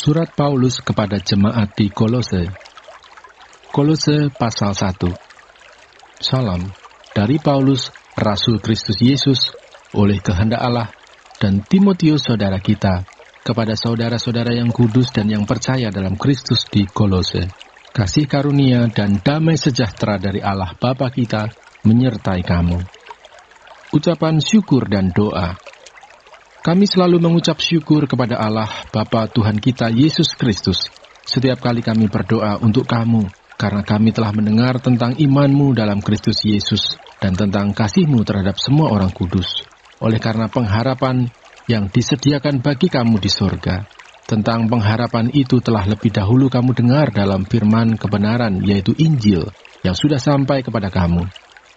Surat Paulus kepada jemaat di Kolose. Kolose pasal 1. Salam dari Paulus, Rasul Kristus Yesus, oleh kehendak Allah, dan Timotius saudara kita, kepada saudara-saudara yang kudus dan yang percaya dalam Kristus di Kolose. Kasih karunia dan damai sejahtera dari Allah Bapa kita menyertai kamu. Ucapan syukur dan doa. Kami selalu mengucap syukur kepada Allah Bapa Tuhan kita Yesus Kristus setiap kali kami berdoa untuk kamu, karena kami telah mendengar tentang imanmu dalam Kristus Yesus dan tentang kasihmu terhadap semua orang kudus, oleh karena pengharapan yang disediakan bagi kamu di surga. Tentang pengharapan itu telah lebih dahulu kamu dengar dalam firman kebenaran, yaitu Injil, yang sudah sampai kepada kamu.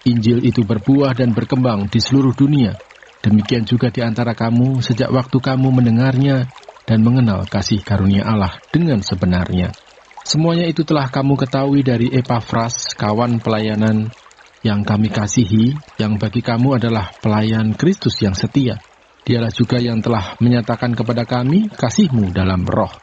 Injil itu berbuah dan berkembang di seluruh dunia. Demikian juga di antara kamu sejak waktu kamu mendengarnya dan mengenal kasih karunia Allah dengan sebenarnya. Semuanya itu telah kamu ketahui dari Epafras, kawan pelayanan yang kami kasihi, yang bagi kamu adalah pelayan Kristus yang setia. Dialah juga yang telah menyatakan kepada kami kasih-Mu dalam roh.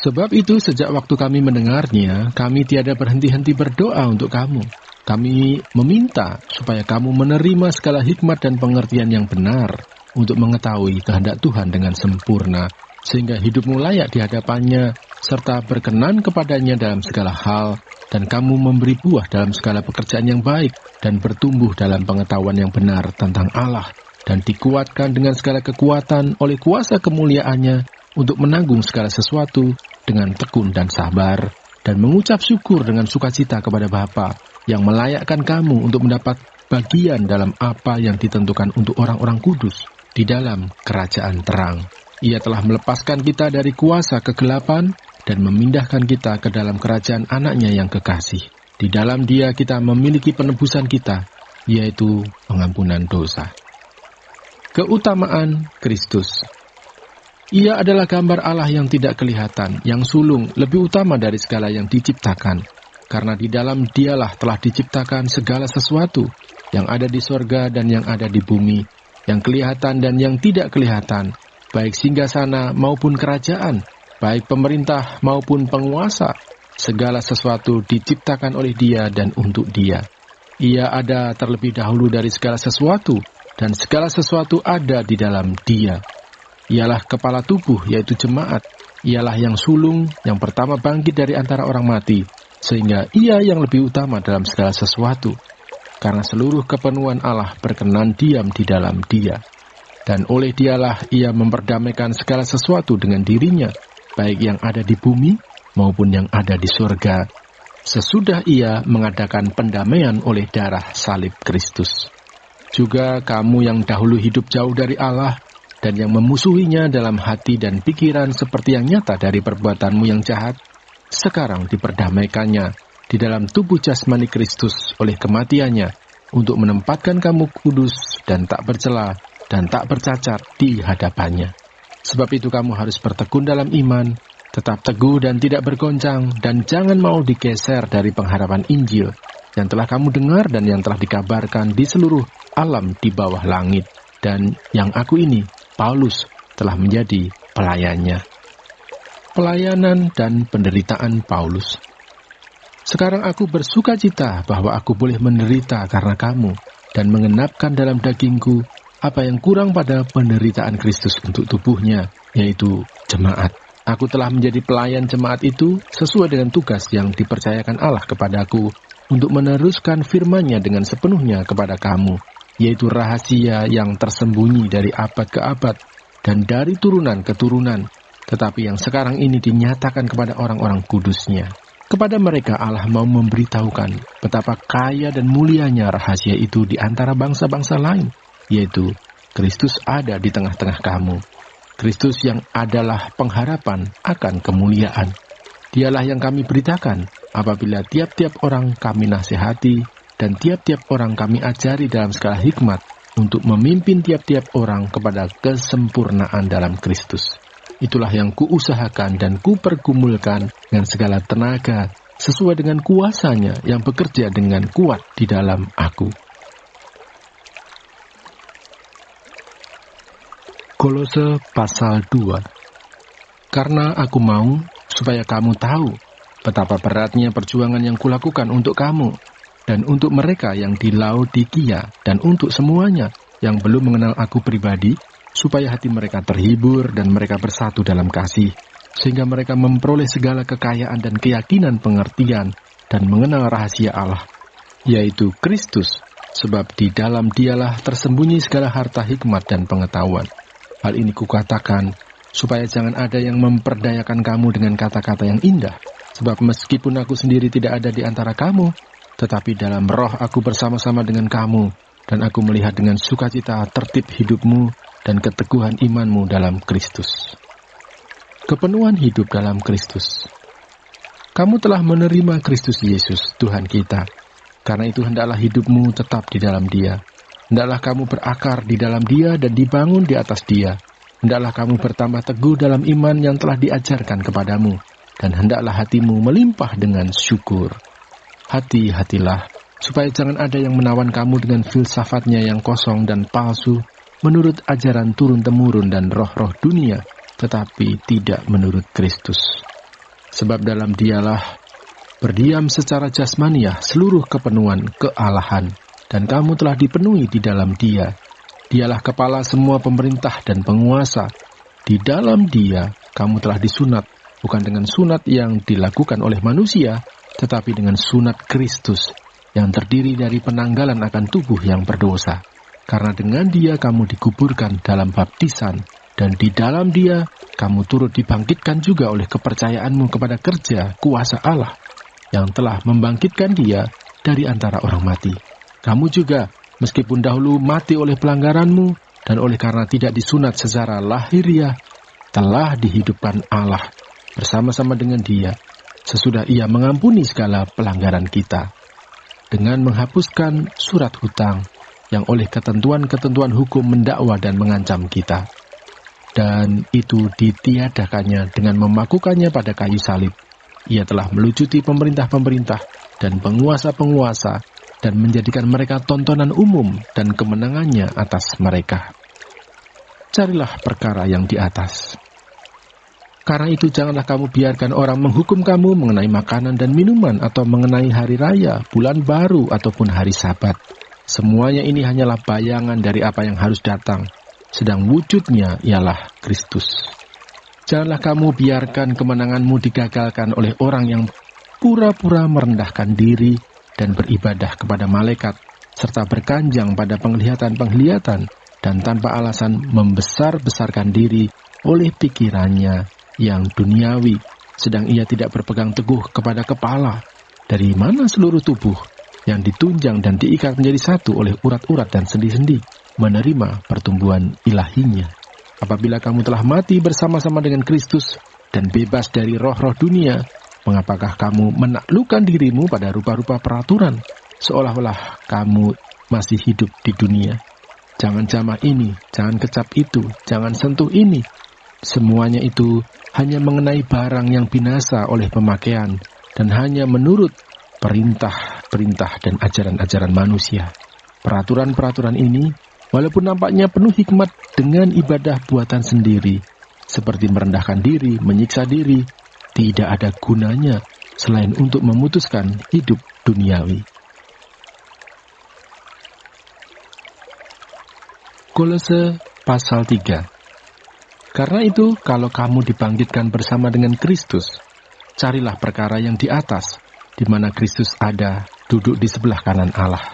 Sebab itu sejak waktu kami mendengarnya, kami tiada berhenti-henti berdoa untuk kamu. Kami meminta supaya kamu menerima segala hikmat dan pengertian yang benar untuk mengetahui kehendak Tuhan dengan sempurna, sehingga hidupmu layak di hadapannya, serta berkenan kepadanya dalam segala hal, dan kamu memberi buah dalam segala pekerjaan yang baik, dan bertumbuh dalam pengetahuan yang benar tentang Allah, dan dikuatkan dengan segala kekuatan oleh kuasa kemuliaannya untuk menanggung segala sesuatu dengan tekun dan sabar, dan mengucap syukur dengan sukacita kepada Bapa yang melayakkan kamu untuk mendapat bagian dalam apa yang ditentukan untuk orang-orang kudus di dalam kerajaan terang. Ia telah melepaskan kita dari kuasa kegelapan dan memindahkan kita ke dalam kerajaan anaknya yang kekasih. Di dalam Dia kita memiliki penebusan kita, yaitu pengampunan dosa. Keutamaan Kristus. Ia adalah gambar Allah yang tidak kelihatan, yang sulung, lebih utama dari segala yang diciptakan. Karena di dalam Dialah telah diciptakan segala sesuatu, yang ada di sorga dan yang ada di bumi, yang kelihatan dan yang tidak kelihatan, baik singgasana maupun kerajaan, baik pemerintah maupun penguasa. Segala sesuatu diciptakan oleh Dia dan untuk Dia. Ia ada terlebih dahulu dari segala sesuatu, dan segala sesuatu ada di dalam Dia. Ialah kepala tubuh, yaitu jemaat. Ialah yang sulung, yang pertama bangkit dari antara orang mati, sehingga Ia yang lebih utama dalam segala sesuatu. Karena seluruh kepenuhan Allah berkenan diam di dalam Dia. Dan oleh Dialah Ia memperdamaikan segala sesuatu dengan dirinya, baik yang ada di bumi maupun yang ada di surga, sesudah Ia mengadakan pendamaian oleh darah salib Kristus. Juga kamu yang dahulu hidup jauh dari Allah, dan yang memusuhinya dalam hati dan pikiran seperti yang nyata dari perbuatanmu yang jahat, sekarang diperdamaikannya di dalam tubuh jasmani Kristus oleh kematiannya, untuk menempatkan kamu kudus dan tak bercela dan tak bercacat di hadapannya. Sebab itu kamu harus bertekun dalam iman, tetap teguh dan tidak bergoncang, dan jangan mau digeser dari pengharapan Injil yang telah kamu dengar dan yang telah dikabarkan di seluruh alam di bawah langit, dan yang aku ini, Paulus, telah menjadi pelayannya. Pelayanan dan penderitaan Paulus. Sekarang aku bersuka cita bahwa aku boleh menderita karena kamu, dan mengenapkan dalam dagingku apa yang kurang pada penderitaan Kristus untuk tubuhnya, yaitu jemaat. Aku telah menjadi pelayan jemaat itu sesuai dengan tugas yang dipercayakan Allah kepadaku untuk meneruskan firman-Nya dengan sepenuhnya kepada kamu, yaitu rahasia yang tersembunyi dari abad ke abad dan dari turunan ke turunan, tetapi yang sekarang ini dinyatakan kepada orang-orang kudus-Nya. Kepada mereka Allah mau memberitahukan betapa kaya dan mulianya rahasia itu di antara bangsa-bangsa lain, yaitu Kristus ada di tengah-tengah kamu. Kristus yang adalah pengharapan akan kemuliaan. Dialah yang kami beritakan apabila tiap-tiap orang kami nasihati dan tiap-tiap orang kami ajari dalam segala hikmat untuk memimpin tiap-tiap orang kepada kesempurnaan dalam Kristus. Itulah yang kuusahakan dan kupergumulkan dengan segala tenaga sesuai dengan kuasa-Nya yang bekerja dengan kuat di dalam aku. Kolose pasal 2. Karena aku mau supaya kamu tahu betapa beratnya perjuangan yang kulakukan untuk kamu, dan untuk mereka yang di Laodikia, dan untuk semuanya yang belum mengenal aku pribadi, supaya hati mereka terhibur dan mereka bersatu dalam kasih, sehingga mereka memperoleh segala kekayaan dan keyakinan pengertian dan mengenal rahasia Allah, yaitu Kristus, sebab di dalam Dialah tersembunyi segala harta hikmat dan pengetahuan. Hal ini kukatakan, supaya jangan ada yang memperdayakan kamu dengan kata-kata yang indah, sebab meskipun aku sendiri tidak ada di antara kamu, tetapi dalam roh aku bersama-sama dengan kamu, dan aku melihat dengan sukacita tertib hidupmu dan keteguhan imanmu dalam Kristus. Kepenuhan hidup dalam Kristus. Kamu telah menerima Kristus Yesus, Tuhan kita. Karena itu hendaklah hidupmu tetap di dalam Dia. Hendaklah kamu berakar di dalam Dia dan dibangun di atas Dia. Hendaklah kamu bertambah teguh dalam iman yang telah diajarkan kepadamu. Dan hendaklah hatimu melimpah dengan syukur. Hati-hatilah, supaya jangan ada yang menawan kamu dengan filsafatnya yang kosong dan palsu, menurut ajaran turun-temurun dan roh-roh dunia, tetapi tidak menurut Kristus. Sebab dalam Dialah berdiam secara jasmaniah seluruh kepenuhan kealahan, dan kamu telah dipenuhi di dalam Dia. Dialah kepala semua pemerintah dan penguasa. Di dalam Dia kamu telah disunat, bukan dengan sunat yang dilakukan oleh manusia, tetapi dengan sunat Kristus, yang terdiri dari penanggalan akan tubuh yang berdosa. Karena dengan Dia kamu dikuburkan dalam baptisan, dan di dalam Dia kamu turut dibangkitkan juga oleh kepercayaanmu kepada kerja kuasa Allah, yang telah membangkitkan Dia dari antara orang mati. Kamu juga, meskipun dahulu mati oleh pelanggaranmu, dan oleh karena tidak disunat secara lahiriah, telah dihidupkan Allah bersama-sama dengan Dia, sesudah Ia mengampuni segala pelanggaran kita, dengan menghapuskan surat hutang yang oleh ketentuan-ketentuan hukum mendakwa dan mengancam kita. Dan itu ditiadakannya dengan memakukannya pada kayu salib. Ia telah melucuti pemerintah-pemerintah dan penguasa-penguasa, dan menjadikan mereka tontonan umum dan kemenangannya atas mereka. Carilah perkara yang di atas. Karena itu janganlah kamu biarkan orang menghukum kamu mengenai makanan dan minuman, atau mengenai hari raya, bulan baru, ataupun hari Sabat. Semuanya ini hanyalah bayangan dari apa yang harus datang, sedang wujudnya ialah Kristus. Janganlah kamu biarkan kemenanganmu digagalkan oleh orang yang pura-pura merendahkan diri dan beribadah kepada malaikat, serta berkanjang pada penglihatan-penglihatan, dan tanpa alasan membesar-besarkan diri oleh pikirannya yang duniawi, sedang ia tidak berpegang teguh kepada kepala, dari mana seluruh tubuh yang ditunjang dan diikat menjadi satu oleh urat-urat dan sendi-sendi, menerima pertumbuhan ilahinya. Apabila kamu telah mati bersama-sama dengan Kristus dan bebas dari roh-roh dunia, mengapakah kamu menaklukkan dirimu pada rupa-rupa peraturan, seolah-olah kamu masih hidup di dunia? Jangan jamah ini, jangan kecap itu, jangan sentuh ini. Semuanya itu hanya mengenai barang yang binasa oleh pemakaian, dan hanya menurut perintah-perintah dan ajaran-ajaran manusia. Peraturan-peraturan ini, walaupun nampaknya penuh hikmat dengan ibadah buatan sendiri, seperti merendahkan diri, menyiksa diri, tidak ada gunanya selain untuk memutuskan hidup duniawi. Kolose pasal 3. Karena itu, kalau kamu dibangkitkan bersama dengan Kristus, carilah perkara yang di atas, di mana Kristus ada, duduk di sebelah kanan Allah.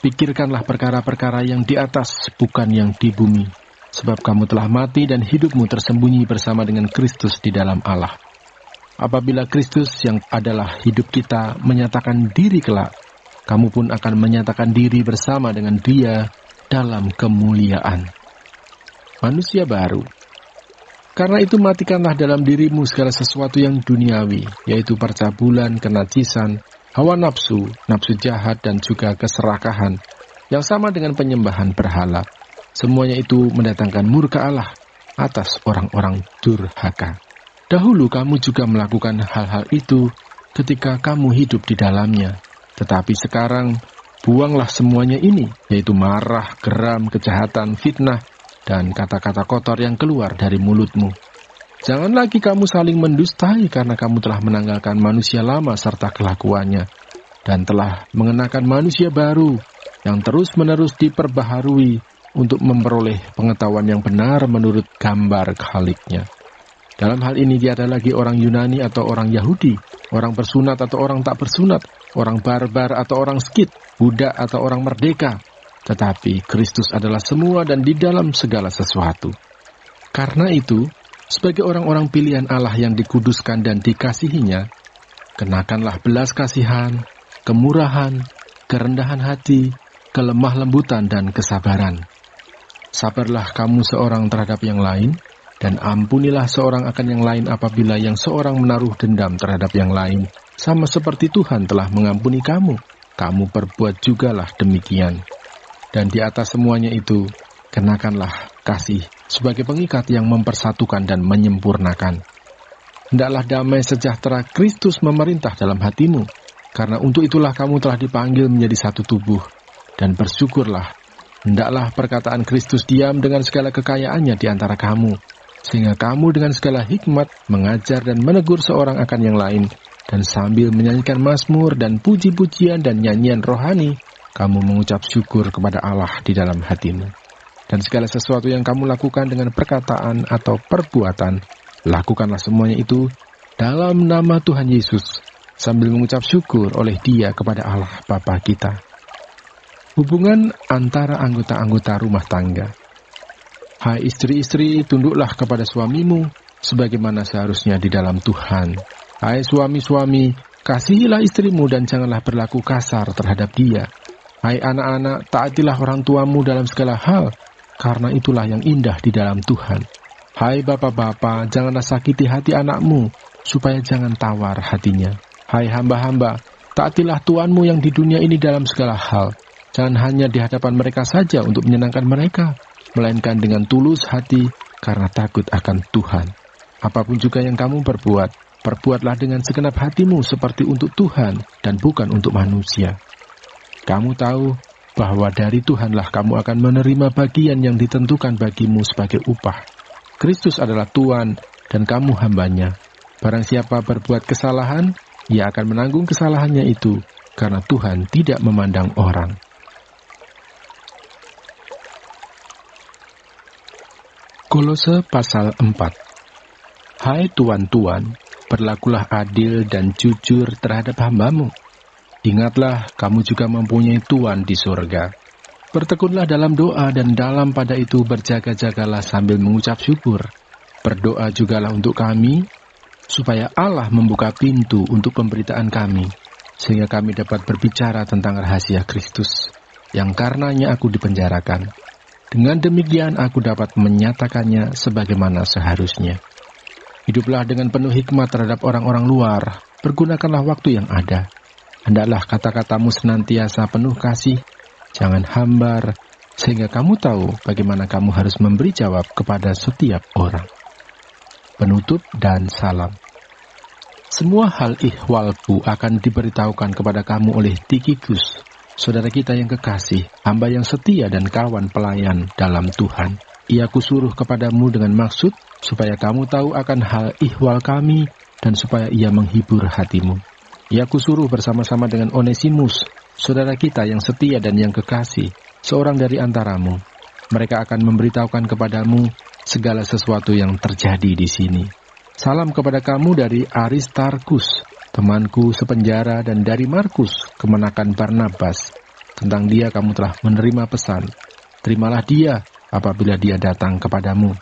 Pikirkanlah perkara-perkara yang di atas, bukan yang di bumi, sebab kamu telah mati dan hidupmu tersembunyi bersama dengan Kristus di dalam Allah. Apabila Kristus yang adalah hidup kita menyatakan diri kelak, kamu pun akan menyatakan diri bersama dengan Dia dalam kemuliaan. Manusia baru. Karena itu matikanlah dalam dirimu segala sesuatu yang duniawi, yaitu percabulan, kenajisan, hawa nafsu, nafsu jahat, dan juga keserakahan, yang sama dengan penyembahan berhala. Semuanya itu mendatangkan murka Allah atas orang-orang durhaka. Dahulu kamu juga melakukan hal-hal itu ketika kamu hidup di dalamnya. Tetapi sekarang, buanglah semuanya ini, yaitu marah, geram, kejahatan, fitnah, dan kata-kata kotor yang keluar dari mulutmu. Jangan lagi kamu saling mendustai karena kamu telah menanggalkan manusia lama serta kelakuannya, dan telah mengenakan manusia baru yang terus-menerus diperbaharui untuk memperoleh pengetahuan yang benar menurut gambar Khaliknya. Dalam hal ini tiada lagi orang Yunani atau orang Yahudi, orang bersunat atau orang tak bersunat, orang barbar atau orang skit, budak atau orang merdeka, tetapi Kristus adalah semua dan di dalam segala sesuatu. Karena itu, sebagai orang-orang pilihan Allah yang dikuduskan dan dikasihinya, kenakanlah belas kasihan, kemurahan, kerendahan hati, kelemah lembutan dan kesabaran. Sabarlah kamu seorang terhadap yang lain, dan ampunilah seorang akan yang lain apabila yang seorang menaruh dendam terhadap yang lain, sama seperti Tuhan telah mengampuni kamu, kamu perbuat jugalah demikian. Dan di atas semuanya itu, kenakanlah kasih sebagai pengikat yang mempersatukan dan menyempurnakan. Hendaklah damai sejahtera Kristus memerintah dalam hatimu, karena untuk itulah kamu telah dipanggil menjadi satu tubuh, dan bersyukurlah. Hendaklah perkataan Kristus diam dengan segala kekayaannya di antara kamu, sehingga kamu dengan segala hikmat mengajar dan menegur seorang akan yang lain, dan sambil menyanyikan mazmur dan puji-pujian dan nyanyian rohani, kamu mengucap syukur kepada Allah di dalam hatimu. Dan segala sesuatu yang kamu lakukan dengan perkataan atau perbuatan, lakukanlah semuanya itu dalam nama Tuhan Yesus, sambil mengucap syukur oleh Dia kepada Allah Bapa kita. Hubungan antara anggota-anggota rumah tangga. Hai istri-istri, tunduklah kepada suamimu, sebagaimana seharusnya di dalam Tuhan. Hai suami-suami, kasihilah istrimu dan janganlah berlaku kasar terhadap dia. Hai anak-anak, taatilah orang tuamu dalam segala hal, karena itulah yang indah di dalam Tuhan. Hai bapak-bapak, janganlah sakiti hati anakmu, supaya jangan tawar hatinya. Hai hamba-hamba, taatilah tuanmu yang di dunia ini dalam segala hal. Jangan hanya di hadapan mereka saja untuk menyenangkan mereka, melainkan dengan tulus hati karena takut akan Tuhan. Apapun juga yang kamu perbuat, perbuatlah dengan segenap hatimu seperti untuk Tuhan dan bukan untuk manusia. Kamu tahu bahwa dari Tuhanlah kamu akan menerima bagian yang ditentukan bagimu sebagai upah. Kristus adalah Tuhan dan kamu hambanya. Barang siapa berbuat kesalahan, ia akan menanggung kesalahannya itu, karena Tuhan tidak memandang orang. Kolose pasal 4. Hai tuan-tuan, berlakulah adil dan jujur terhadap hambamu. Ingatlah, kamu juga mempunyai Tuhan di surga. Bertekunlah dalam doa dan dalam pada itu berjaga-jagalah sambil mengucap syukur. Berdoa jugalah untuk kami, supaya Allah membuka pintu untuk pemberitaan kami, sehingga kami dapat berbicara tentang rahasia Kristus, yang karenanya aku dipenjarakan. Dengan demikian aku dapat menyatakannya sebagaimana seharusnya. Hiduplah dengan penuh hikmat terhadap orang-orang luar, pergunakanlah waktu yang ada. Hendaklah kata-katamu senantiasa penuh kasih, jangan hambar, sehingga kamu tahu bagaimana kamu harus memberi jawab kepada setiap orang. Penutup dan salam. Semua hal ihwalku akan diberitahukan kepada kamu oleh Tikhikus, saudara kita yang kekasih, hamba yang setia dan kawan pelayan dalam Tuhan. Ia kusuruh kepadamu dengan maksud, supaya kamu tahu akan hal ihwal kami, dan supaya ia menghibur hatimu. Ia kusuruh bersama-sama dengan Onesimus, saudara kita yang setia dan yang kekasih, seorang dari antaramu. Mereka akan memberitahukan kepadamu segala sesuatu yang terjadi di sini. Salam kepada kamu dari Aristarkus, temanku sepenjara, dan dari Markus, kemenakan Barnabas. Tentang dia kamu telah menerima pesan. Terimalah dia apabila dia datang kepadamu.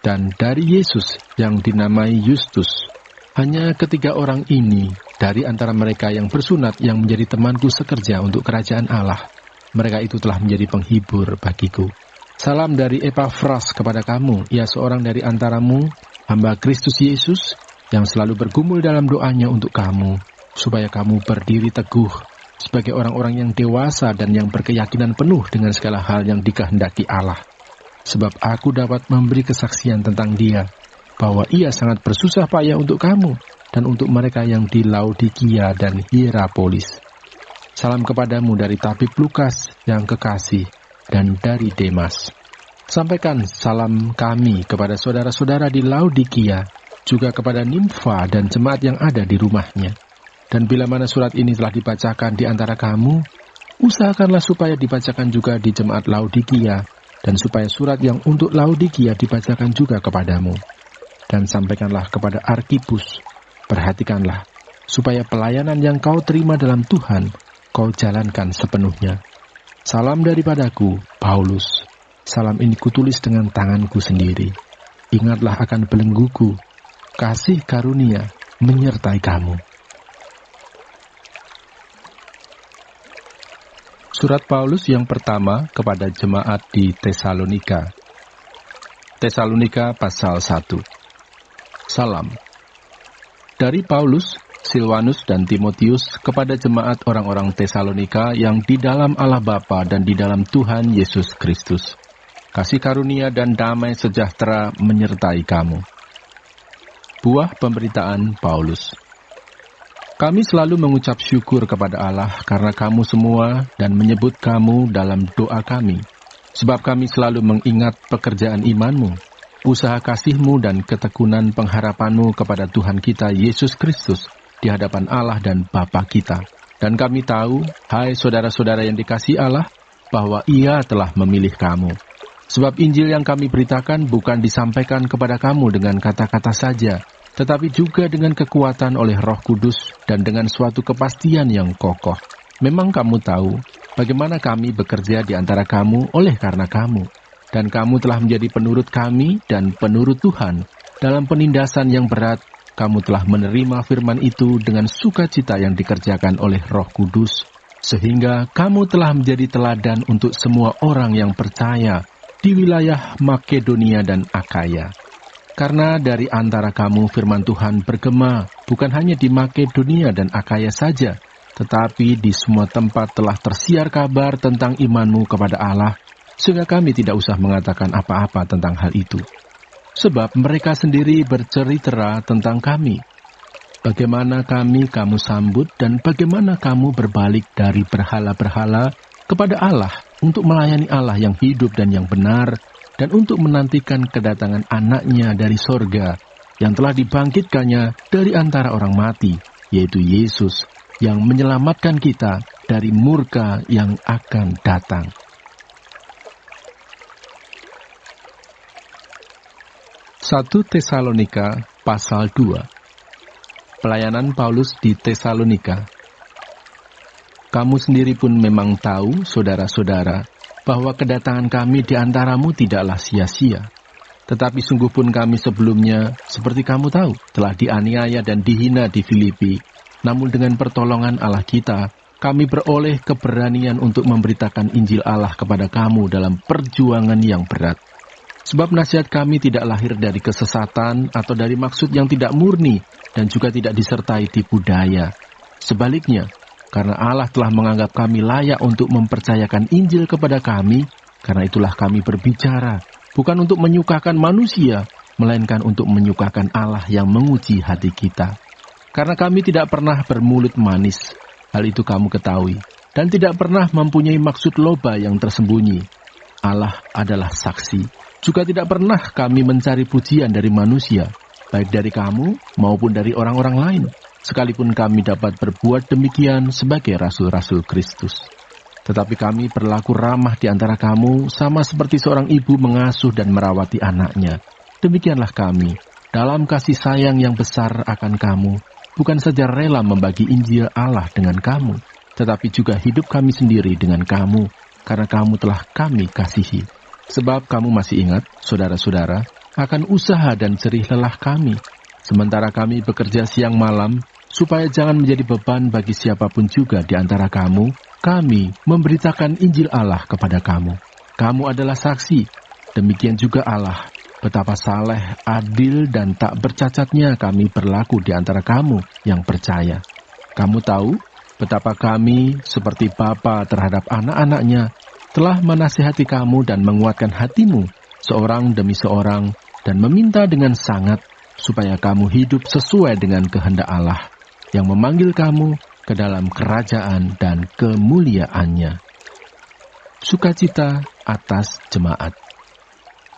Dan dari Yesus yang dinamai Justus. Hanya ketiga orang ini dari antara mereka yang bersunat yang menjadi temanku sekerja untuk kerajaan Allah. Mereka itu telah menjadi penghibur bagiku. Salam dari Epafras kepada kamu, ia seorang dari antaramu, hamba Kristus Yesus, yang selalu bergumul dalam doanya untuk kamu, supaya kamu berdiri teguh sebagai orang-orang yang dewasa dan yang berkeyakinan penuh dengan segala hal yang dikehendaki Allah. Sebab aku dapat memberi kesaksian tentang dia, bahwa ia sangat bersusah payah untuk kamu dan untuk mereka yang di Laodikia dan Hierapolis. Salam kepadamu dari tabib Lukas yang kekasih dan dari Demas. Sampaikan salam kami kepada saudara-saudara di Laodikia juga kepada Nimfa dan jemaat yang ada di rumahnya. Dan bila mana surat ini telah dibacakan di antara kamu, usahakanlah supaya dibacakan juga di jemaat Laodikia, dan supaya surat yang untuk Laodikia dibacakan juga kepadamu. Dan sampaikanlah kepada Arkipus, perhatikanlah, supaya pelayanan yang kau terima dalam Tuhan, kau jalankan sepenuhnya. Salam daripadaku, Paulus. Salam ini kutulis dengan tanganku sendiri. Ingatlah akan belengguku. Kasih karunia menyertai kamu. Surat Paulus yang pertama kepada jemaat di Tesalonika. Tesalonika pasal 1. Salam. Dari Paulus, Silwanus dan Timotius kepada jemaat orang-orang Tesalonika yang di dalam Allah Bapa dan di dalam Tuhan Yesus Kristus. Kasih karunia dan damai sejahtera menyertai kamu. Buah pemberitaan Paulus. Kami selalu mengucap syukur kepada Allah karena kamu semua dan menyebut kamu dalam doa kami, sebab kami selalu mengingat pekerjaan imanmu, usaha kasihmu dan ketekunan pengharapanmu kepada Tuhan kita Yesus Kristus di hadapan Allah dan Bapa kita. Dan kami tahu, hai saudara-saudara yang dikasihi Allah, bahwa Ia telah memilih kamu. Sebab Injil yang kami beritakan bukan disampaikan kepada kamu dengan kata-kata saja, tetapi juga dengan kekuatan oleh Roh Kudus dan dengan suatu kepastian yang kokoh. Memang kamu tahu bagaimana kami bekerja di antara kamu oleh karena kamu, dan kamu telah menjadi penurut kami dan penurut Tuhan. Dalam penindasan yang berat, kamu telah menerima firman itu dengan sukacita yang dikerjakan oleh Roh Kudus, sehingga kamu telah menjadi teladan untuk semua orang yang percaya di wilayah Makedonia dan Akaya. Karena dari antara kamu firman Tuhan bergema, bukan hanya di Makedonia dan Akaya saja, tetapi di semua tempat telah tersiar kabar tentang imanmu kepada Allah, sehingga kami tidak usah mengatakan apa-apa tentang hal itu. Sebab mereka sendiri bercerita tentang kami, bagaimana kamu sambut dan bagaimana kamu berbalik dari berhala-berhala kepada Allah untuk melayani Allah yang hidup dan yang benar, dan untuk menantikan kedatangan anaknya dari sorga, yang telah dibangkitkannya dari antara orang mati, yaitu Yesus, yang menyelamatkan kita dari murka yang akan datang. Satu Tesalonika pasal 2. Pelayanan Paulus di Tesalonika. Kamu sendiri pun memang tahu, saudara-saudara, bahwa kedatangan kami di antaramu tidaklah sia-sia. Tetapi sungguh pun kami sebelumnya, seperti kamu tahu, telah dianiaya dan dihina di Filipi. Namun dengan pertolongan Allah kita, kami beroleh keberanian untuk memberitakan Injil Allah kepada kamu dalam perjuangan yang berat. Sebab nasihat kami tidak lahir dari kesesatan atau dari maksud yang tidak murni dan juga tidak disertai tipu daya. Sebaliknya, karena Allah telah menganggap kami layak untuk mempercayakan Injil kepada kami, karena itulah kami berbicara, bukan untuk menyukakan manusia, melainkan untuk menyukakan Allah yang menguji hati kita. Karena kami tidak pernah bermulut manis, hal itu kamu ketahui, dan tidak pernah mempunyai maksud loba yang tersembunyi. Allah adalah saksi. Juga tidak pernah kami mencari pujian dari manusia, baik dari kamu maupun dari orang-orang lain, sekalipun kami dapat berbuat demikian sebagai rasul-rasul Kristus. Tetapi kami berlaku ramah di antara kamu, sama seperti seorang ibu mengasuh dan merawati anaknya. Demikianlah kami, dalam kasih sayang yang besar akan kamu, bukan saja rela membagi Injil Allah dengan kamu, tetapi juga hidup kami sendiri dengan kamu, karena kamu telah kami kasihi. Sebab kamu masih ingat, saudara-saudara, akan usaha dan jerih lelah kami, sementara kami bekerja siang malam, supaya jangan menjadi beban bagi siapapun juga di antara kamu, kami memberitakan Injil Allah kepada kamu. Kamu adalah saksi, demikian juga Allah, betapa saleh, adil, dan tak bercacatnya kami berlaku di antara kamu yang percaya. Kamu tahu betapa kami seperti bapa terhadap anak-anaknya, telah menasihati kamu dan menguatkan hatimu, seorang demi seorang, dan meminta dengan sangat, supaya kamu hidup sesuai dengan kehendak Allah, yang memanggil kamu ke dalam kerajaan dan kemuliaannya. Sukacita atas jemaat.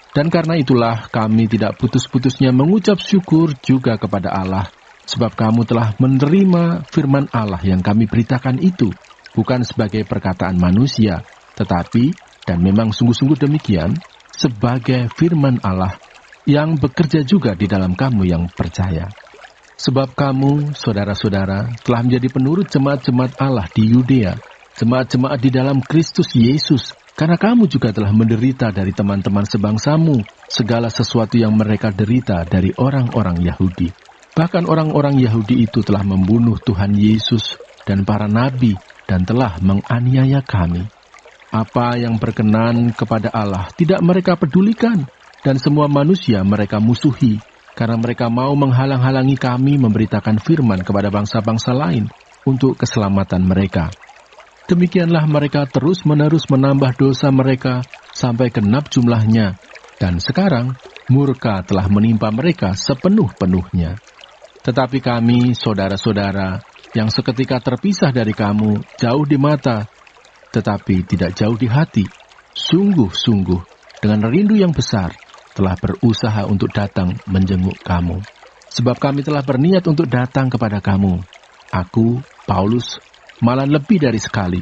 Dan karena itulah kami tidak putus-putusnya mengucap syukur juga kepada Allah, sebab kamu telah menerima firman Allah yang kami beritakan itu, bukan sebagai perkataan manusia, tetapi, dan memang sungguh-sungguh demikian, sebagai firman Allah yang bekerja juga di dalam kamu yang percaya. Sebab kamu, saudara-saudara, telah menjadi penurut jemaat-jemaat Allah di Yudea, jemaat-jemaat di dalam Kristus Yesus, karena kamu juga telah menderita dari teman-teman sebangsamu, segala sesuatu yang mereka derita dari orang-orang Yahudi. Bahkan orang-orang Yahudi itu telah membunuh Tuhan Yesus dan para nabi, dan telah menganiaya kami. Apa yang berkenan kepada Allah tidak mereka pedulikan, dan semua manusia mereka musuhi, karena mereka mau menghalang-halangi kami memberitakan firman kepada bangsa-bangsa lain untuk keselamatan mereka. Demikianlah mereka terus-menerus menambah dosa mereka sampai genap jumlahnya, dan sekarang murka telah menimpa mereka sepenuh-penuhnya. Tetapi kami, saudara-saudara, yang seketika terpisah dari kamu, jauh di mata, tetapi tidak jauh di hati, sungguh-sungguh, dengan rindu yang besar, telah berusaha untuk datang menjenguk kamu. Sebab kami telah berniat untuk datang kepada kamu. Aku, Paulus, malah lebih dari sekali,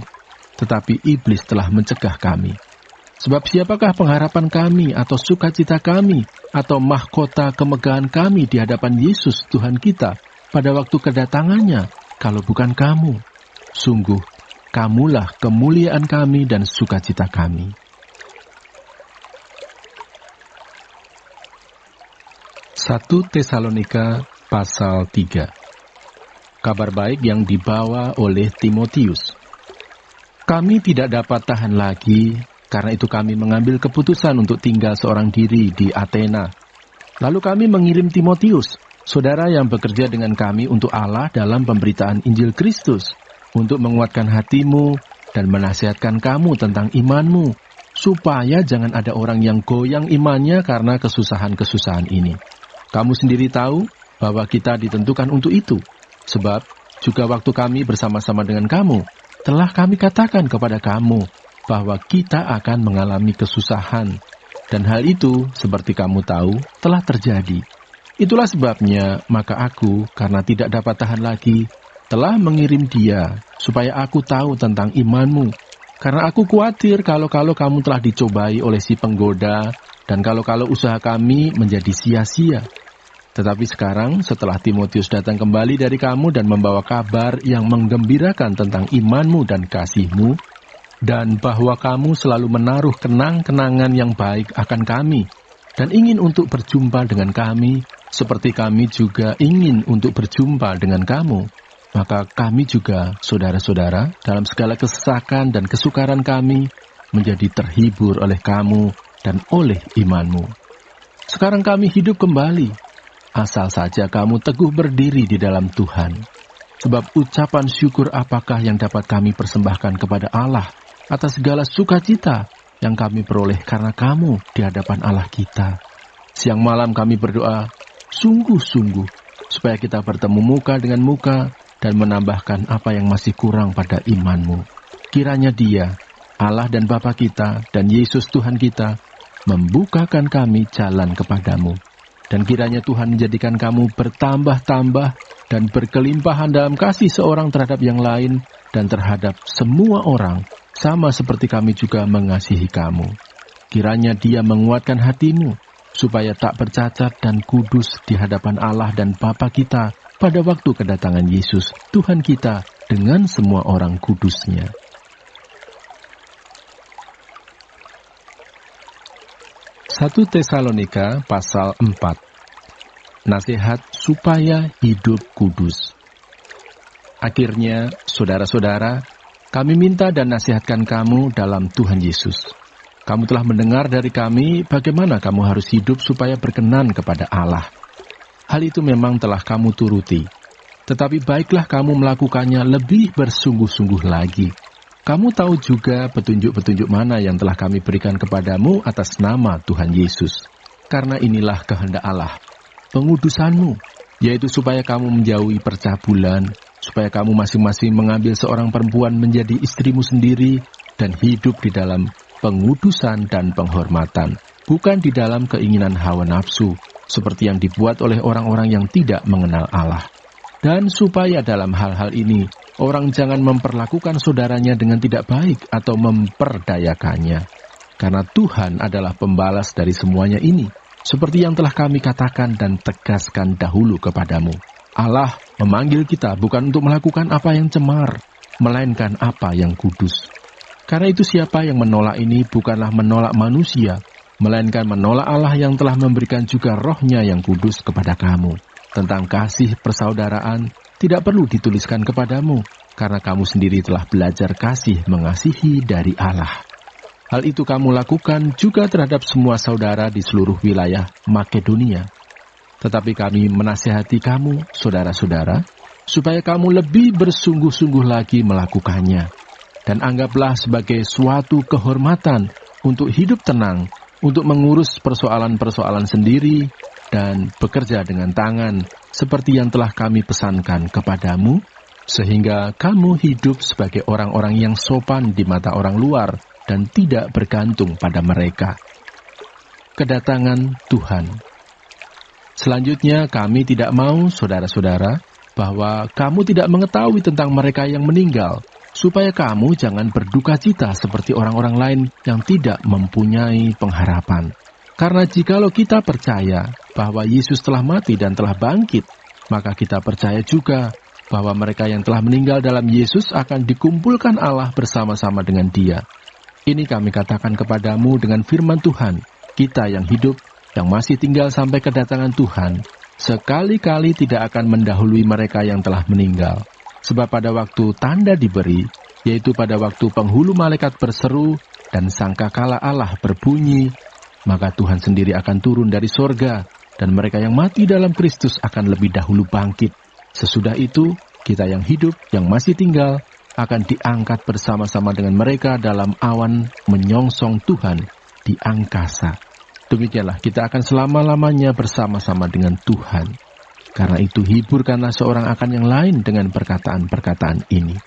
tetapi iblis telah mencegah kami. Sebab siapakah pengharapan kami, atau sukacita kami, atau mahkota kemegahan kami di hadapan Yesus Tuhan kita pada waktu kedatangannya, kalau bukan kamu? Sungguh, kamulah kemuliaan kami dan sukacita kami. 1 Tesalonika pasal 3. Kabar baik yang dibawa oleh Timotius. Kami tidak dapat tahan lagi, karena itu kami mengambil keputusan untuk tinggal seorang diri di Athena. Lalu kami mengirim Timotius, saudara yang bekerja dengan kami untuk Allah dalam pemberitaan Injil Kristus, untuk menguatkan hatimu dan menasihatkan kamu tentang imanmu, supaya jangan ada orang yang goyang imannya karena kesusahan-kesusahan ini. Kamu sendiri tahu bahwa kita ditentukan untuk itu. Sebab juga waktu kami bersama-sama dengan kamu, telah kami katakan kepada kamu bahwa kita akan mengalami kesusahan. Dan hal itu, seperti kamu tahu, telah terjadi. Itulah sebabnya, maka aku, karena tidak dapat tahan lagi, telah mengirim dia, supaya aku tahu tentang imanmu. Karena aku khawatir kalau kamu telah dicobai oleh si penggoda, dan kalau usaha kami menjadi sia-sia. Tetapi sekarang, setelah Timotius datang kembali dari kamu dan membawa kabar yang menggembirakan tentang imanmu dan kasihmu, dan bahwa kamu selalu menaruh kenang-kenangan yang baik akan kami, dan ingin untuk berjumpa dengan kami, seperti kami juga ingin untuk berjumpa dengan kamu, maka kami juga, saudara-saudara, dalam segala kesesakan dan kesukaran kami, menjadi terhibur oleh kamu dan oleh imanmu. Sekarang kami hidup kembali, asal saja kamu teguh berdiri di dalam Tuhan. Sebab ucapan syukur apakah yang dapat kami persembahkan kepada Allah atas segala sukacita yang kami peroleh karena kamu di hadapan Allah kita. Siang malam kami berdoa, sungguh-sungguh, supaya kita bertemu muka dengan muka dan menambahkan apa yang masih kurang pada imanmu. Kiranya Dia, Allah dan Bapa kita, dan Yesus Tuhan kita, membukakan kami jalan kepadamu. Dan kiranya Tuhan menjadikan kamu bertambah-tambah dan berkelimpahan dalam kasih seorang terhadap yang lain dan terhadap semua orang, sama seperti kami juga mengasihi kamu. Kiranya Dia menguatkan hatimu, supaya tak bercacat dan kudus di hadapan Allah dan Bapa kita pada waktu kedatangan Yesus, Tuhan kita, dengan semua orang kudusnya. 1 Tesalonika pasal 4. Nasihat supaya hidup kudus. Akhirnya, saudara-saudara, kami minta dan nasihatkan kamu dalam Tuhan Yesus. Kamu telah mendengar dari kami bagaimana kamu harus hidup supaya berkenan kepada Allah. Hal itu memang telah kamu turuti. Tetapi baiklah kamu melakukannya lebih bersungguh-sungguh lagi. Kamu tahu juga petunjuk-petunjuk mana yang telah kami berikan kepadamu atas nama Tuhan Yesus. Karena inilah kehendak Allah, pengudusanmu, yaitu supaya kamu menjauhi percabulan, supaya kamu masing-masing mengambil seorang perempuan menjadi istrimu sendiri, dan hidup di dalam pengudusan, dan penghormatan, bukan di dalam keinginan hawa nafsu, seperti yang dibuat oleh orang-orang yang tidak mengenal Allah. Dan supaya dalam hal-hal ini, orang jangan memperlakukan saudaranya dengan tidak baik atau memperdayakannya. Karena Tuhan adalah pembalas dari semuanya ini, seperti yang telah kami katakan dan tegaskan dahulu kepadamu. Allah memanggil kita bukan untuk melakukan apa yang cemar, melainkan apa yang kudus. Karena itu siapa yang menolak ini bukanlah menolak manusia, melainkan menolak Allah yang telah memberikan juga Roh-Nya yang kudus kepada kamu. Tentang kasih persaudaraan tidak perlu dituliskan kepadamu, karena kamu sendiri telah belajar kasih mengasihi dari Allah. Hal itu kamu lakukan juga terhadap semua saudara di seluruh wilayah Makedonia. Tetapi kami menasihati kamu, saudara-saudara, supaya kamu lebih bersungguh-sungguh lagi melakukannya. Dan anggaplah sebagai suatu kehormatan untuk hidup tenang, untuk mengurus persoalan-persoalan sendiri, dan bekerja dengan tangan, seperti yang telah kami pesankan kepadamu, sehingga kamu hidup sebagai orang-orang yang sopan di mata orang luar, dan tidak bergantung pada mereka. Kedatangan Tuhan. Selanjutnya, kami tidak mau, saudara-saudara, bahwa kamu tidak mengetahui tentang mereka yang meninggal, supaya kamu jangan berduka cita seperti orang-orang lain yang tidak mempunyai pengharapan. Karena jikalau kita percaya bahwa Yesus telah mati dan telah bangkit, maka kita percaya juga bahwa mereka yang telah meninggal dalam Yesus akan dikumpulkan Allah bersama-sama dengan Dia. Ini kami katakan kepadamu dengan firman Tuhan, kita yang hidup, yang masih tinggal sampai kedatangan Tuhan, sekali-kali tidak akan mendahului mereka yang telah meninggal. Sebab pada waktu tanda diberi, yaitu pada waktu penghulu malaikat berseru dan sangkakala Allah berbunyi, maka Tuhan sendiri akan turun dari sorga, dan mereka yang mati dalam Kristus akan lebih dahulu bangkit. Sesudah itu, kita yang hidup, yang masih tinggal, akan diangkat bersama-sama dengan mereka dalam awan menyongsong Tuhan di angkasa. Demikianlah kita akan selama-lamanya bersama-sama dengan Tuhan. Karena itu hiburkanlah seorang akan yang lain dengan perkataan-perkataan ini.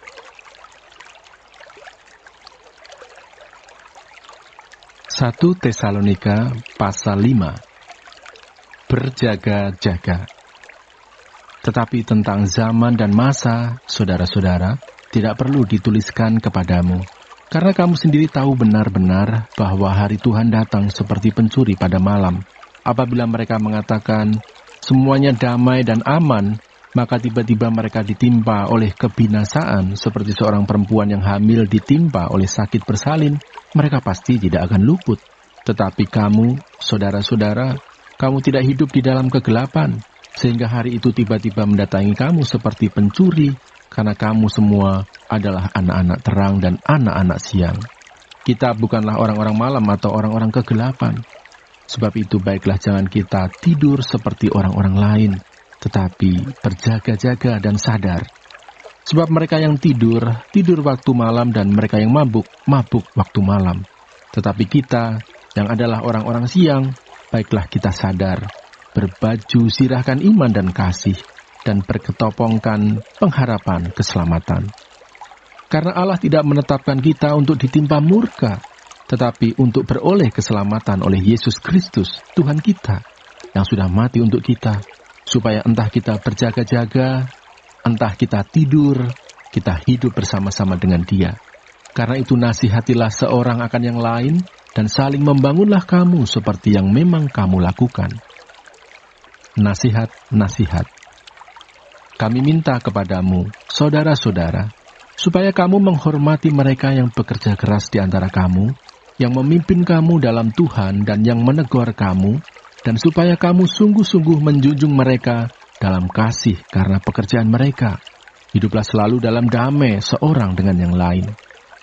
1 Tesalonika pasal 5. Berjaga-jaga. Tetapi tentang zaman dan masa, saudara-saudara, tidak perlu dituliskan kepadamu, karena kamu sendiri tahu benar-benar bahwa hari Tuhan datang seperti pencuri pada malam. Apabila mereka mengatakan, semuanya damai dan aman, maka tiba-tiba mereka ditimpa oleh kebinasaan seperti seorang perempuan yang hamil ditimpa oleh sakit bersalin. Mereka pasti tidak akan luput. Tetapi kamu, saudara-saudara, kamu tidak hidup di dalam kegelapan, sehingga hari itu tiba-tiba mendatangi kamu seperti pencuri, karena kamu semua adalah anak-anak terang dan anak-anak siang. Kita bukanlah orang-orang malam atau orang-orang kegelapan. Sebab itu baiklah jangan kita tidur seperti orang-orang lain, tetapi berjaga-jaga dan sadar. Sebab mereka yang tidur waktu malam, dan mereka yang mabuk waktu malam. Tetapi kita, yang adalah orang-orang siang, baiklah kita sadar, berbaju sirahkan iman dan kasih, dan berketopongkan pengharapan keselamatan. Karena Allah tidak menetapkan kita untuk ditimpa murka, tetapi untuk beroleh keselamatan oleh Yesus Kristus, Tuhan kita, yang sudah mati untuk kita, supaya entah kita berjaga-jaga, entah kita tidur, kita hidup bersama-sama dengan Dia. Karena itu nasihatilah seorang akan yang lain, dan saling membangunlah kamu seperti yang memang kamu lakukan. Nasihat-nasihat. Kami minta kepadamu, saudara-saudara, supaya kamu menghormati mereka yang bekerja keras di antara kamu, yang memimpin kamu dalam Tuhan dan yang menegur kamu, dan supaya kamu sungguh-sungguh menjunjung mereka dalam kasih karena pekerjaan mereka. Hiduplah selalu dalam damai seorang dengan yang lain.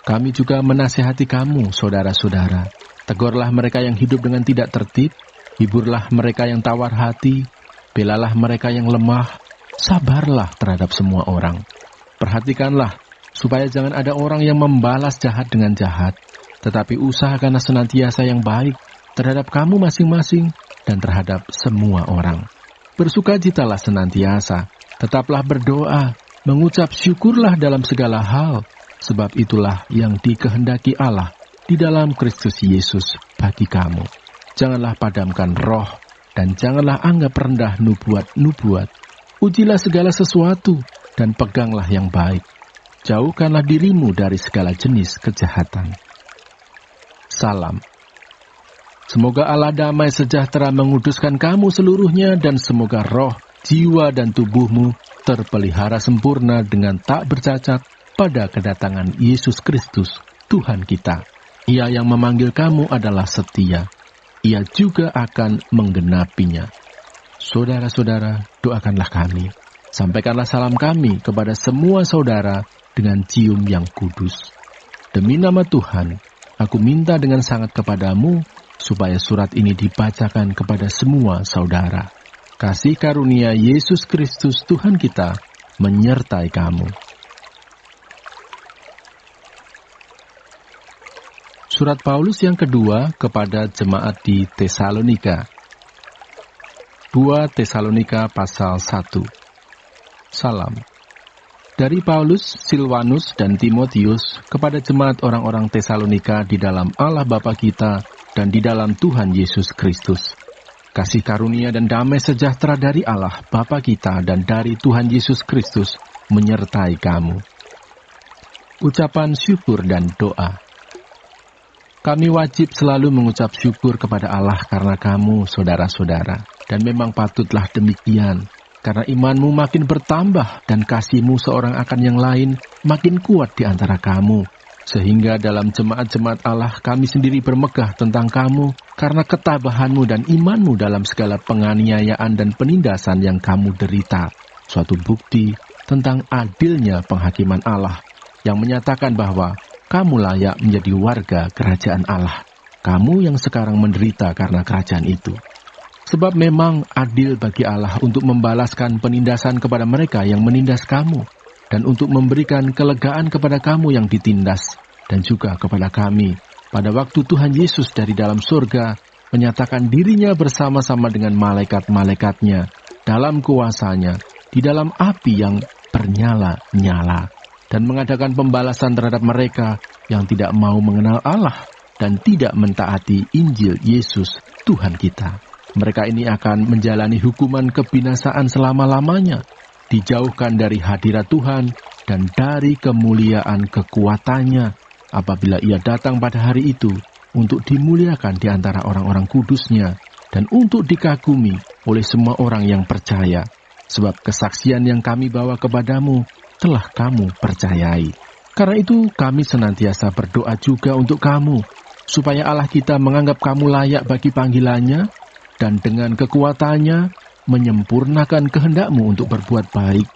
Kami juga menasihati kamu, saudara-saudara. Tegurlah mereka yang hidup dengan tidak tertib, hiburlah mereka yang tawar hati, belalah mereka yang lemah, sabarlah terhadap semua orang. Perhatikanlah, supaya jangan ada orang yang membalas jahat dengan jahat, tetapi usahakanlah senantiasa yang baik terhadap kamu masing-masing dan terhadap semua orang. Bersukacitalah senantiasa, tetaplah berdoa, mengucap syukurlah dalam segala hal, sebab itulah yang dikehendaki Allah di dalam Kristus Yesus bagi kamu. Janganlah padamkan roh, dan janganlah anggap rendah nubuat-nubuat. Ujilah segala sesuatu, dan peganglah yang baik. Jauhkanlah dirimu dari segala jenis kejahatan. Salam. Semoga Allah damai sejahtera menguduskan kamu seluruhnya, dan semoga roh, jiwa, dan tubuhmu terpelihara sempurna dengan tak bercacat pada kedatangan Yesus Kristus, Tuhan kita. Ia yang memanggil kamu adalah setia. Ia juga akan menggenapinya. Saudara-saudara, doakanlah kami. Sampaikanlah salam kami kepada semua saudara dengan cium yang kudus. Demi nama Tuhan, aku minta dengan sangat kepadamu, supaya surat ini dibacakan kepada semua saudara. Kasih karunia Yesus Kristus Tuhan kita menyertai kamu. Surat Paulus yang kedua kepada jemaat di Tesalonika. 2 Tesalonika pasal 1. Salam. Dari Paulus, Silwanus, dan Timotius kepada jemaat orang-orang Tesalonika di dalam Allah Bapa kita dan di dalam Tuhan Yesus Kristus. Kasih karunia dan damai sejahtera dari Allah Bapa kita dan dari Tuhan Yesus Kristus menyertai kamu. Ucapan syukur dan doa. Kami wajib selalu mengucap syukur kepada Allah karena kamu, saudara-saudara. Dan memang patutlah demikian, karena imanmu makin bertambah dan kasihmu seorang akan yang lain makin kuat di antara kamu. Sehingga dalam jemaat-jemaat Allah kami sendiri bermegah tentang kamu, karena ketabahanmu dan imanmu dalam segala penganiayaan dan penindasan yang kamu derita. Suatu bukti tentang adilnya penghakiman Allah, yang menyatakan bahwa kamu layak menjadi warga kerajaan Allah. Kamu yang sekarang menderita karena kerajaan itu. Sebab memang adil bagi Allah untuk membalaskan penindasan kepada mereka yang menindas kamu, dan untuk memberikan kelegaan kepada kamu yang ditindas, dan juga kepada kami, pada waktu Tuhan Yesus dari dalam surga menyatakan dirinya bersama-sama dengan malaikat-malaikatnya, dalam kuasanya, di dalam api yang bernyala-nyala, dan mengadakan pembalasan terhadap mereka yang tidak mau mengenal Allah dan tidak mentaati Injil Yesus, Tuhan kita. Mereka ini akan menjalani hukuman kebinasaan selama-lamanya, dijauhkan dari hadirat Tuhan dan dari kemuliaan kekuatannya apabila ia datang pada hari itu untuk dimuliakan di antara orang-orang kudusnya dan untuk dikagumi oleh semua orang yang percaya. Sebab kesaksian yang kami bawa kepadamu telah kamu percayai. Karena itu kami senantiasa berdoa juga untuk kamu, supaya Allah kita menganggap kamu layak bagi panggilannya, dan dengan kekuatannya menyempurnakan kehendakmu untuk berbuat baik,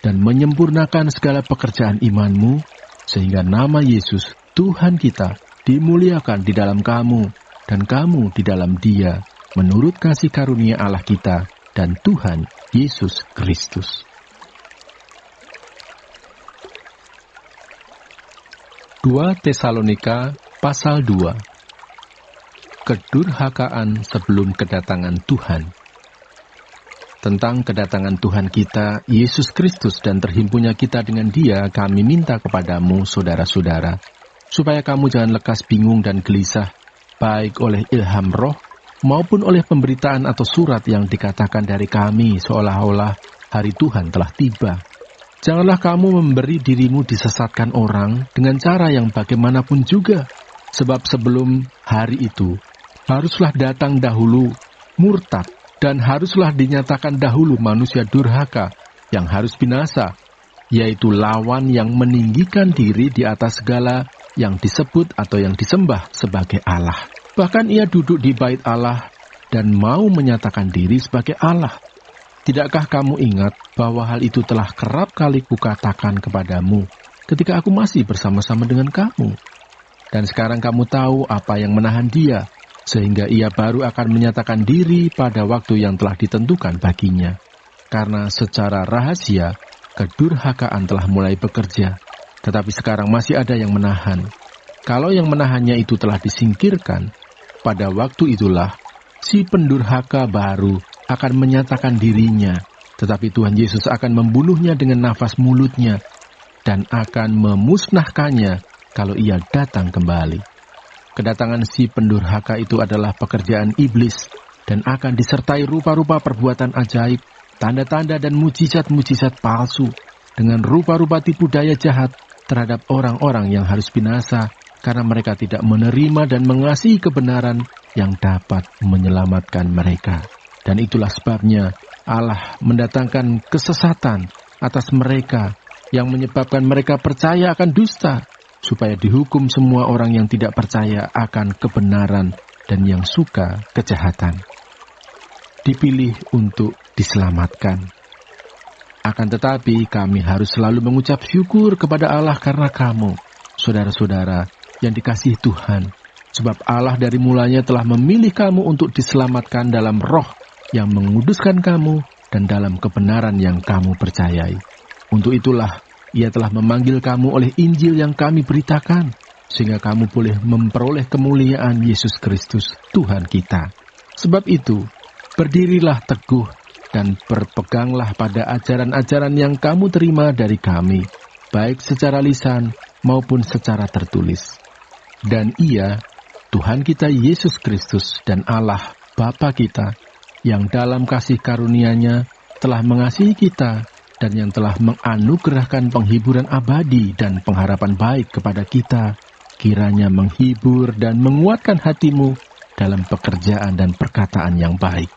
dan menyempurnakan segala pekerjaan imanmu, sehingga nama Yesus, Tuhan kita, dimuliakan di dalam kamu, dan kamu di dalam Dia, menurut kasih karunia Allah kita dan Tuhan Yesus Kristus. 2 Tesalonika pasal 2. Kedurhakaan sebelum kedatangan Tuhan. Tentang kedatangan Tuhan kita, Yesus Kristus, dan terhimpunnya kita dengan Dia, kami minta kepadamu, saudara-saudara, supaya kamu jangan lekas bingung dan gelisah, baik oleh ilham roh, maupun oleh pemberitaan atau surat yang dikatakan dari kami, seolah-olah hari Tuhan telah tiba. Janganlah kamu memberi dirimu disesatkan orang dengan cara yang bagaimanapun juga, sebab sebelum hari itu, haruslah datang dahulu murtad, dan haruslah dinyatakan dahulu manusia durhaka yang harus binasa, yaitu lawan yang meninggikan diri di atas segala yang disebut atau yang disembah sebagai Allah. Bahkan ia duduk di bait Allah dan mau menyatakan diri sebagai Allah. Tidakkah kamu ingat bahwa hal itu telah kerap kali kukatakan kepadamu ketika aku masih bersama-sama dengan kamu? Dan sekarang kamu tahu apa yang menahan dia, sehingga ia baru akan menyatakan diri pada waktu yang telah ditentukan baginya. Karena secara rahasia, kedurhakaan telah mulai bekerja, tetapi sekarang masih ada yang menahan. Kalau yang menahannya itu telah disingkirkan, pada waktu itulah si pendurhaka baru akan menyatakan dirinya, tetapi Tuhan Yesus akan membunuhnya dengan nafas mulutnya dan akan memusnahkannya kalau ia datang kembali. kedatangan si pendurhaka itu adalah pekerjaan iblis dan akan disertai rupa-rupa perbuatan ajaib, tanda-tanda dan mujizat-mujizat palsu, dengan rupa-rupa tipu daya jahat terhadap orang-orang yang harus binasa karena mereka tidak menerima dan mengasihi kebenaran yang dapat menyelamatkan mereka. Dan itulah sebabnya Allah mendatangkan kesesatan atas mereka yang menyebabkan mereka percaya akan dusta, supaya dihukum semua orang yang tidak percaya akan kebenaran dan yang suka kejahatan. Dipilih untuk diselamatkan. Akan tetapi kami harus selalu mengucap syukur kepada Allah karena kamu, saudara-saudara yang dikasihi Tuhan, sebab Allah dari mulanya telah memilih kamu untuk diselamatkan dalam roh yang menguduskan kamu dan dalam kebenaran yang kamu percayai. Untuk itulah Ia telah memanggil kamu oleh Injil yang kami beritakan, sehingga kamu boleh memperoleh kemuliaan Yesus Kristus, Tuhan kita. Sebab itu, berdirilah teguh dan berpeganglah pada ajaran-ajaran yang kamu terima dari kami, baik secara lisan maupun secara tertulis. Dan Ia, Tuhan kita Yesus Kristus dan Allah Bapa kita, yang dalam kasih karunia-Nya telah mengasihi kita dan yang telah menganugerahkan penghiburan abadi dan pengharapan baik kepada kita, kiranya menghibur dan menguatkan hatimu dalam pekerjaan dan perkataan yang baik.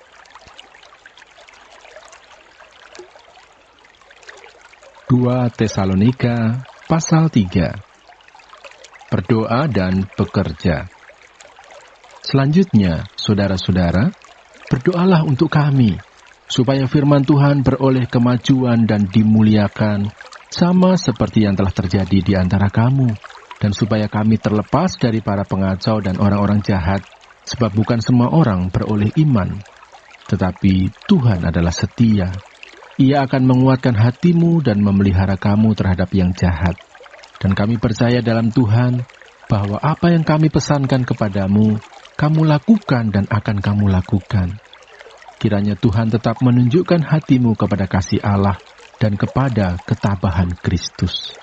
Tesalonika pasal 3. Berdoa dan bekerja. Selanjutnya, saudara-saudara, berdoalah untuk kami, supaya firman Tuhan beroleh kemajuan dan dimuliakan, sama seperti yang telah terjadi di antara kamu, dan supaya kami terlepas dari para pengacau dan orang-orang jahat, sebab bukan semua orang beroleh iman. Tetapi Tuhan adalah setia. Ia akan menguatkan hatimu dan memelihara kamu terhadap yang jahat. Dan kami percaya dalam Tuhan, bahwa apa yang kami pesankan kepadamu, kamu lakukan dan akan kamu lakukan. Kiranya Tuhan tetap menunjukkan hatimu kepada kasih Allah dan kepada ketabahan Kristus.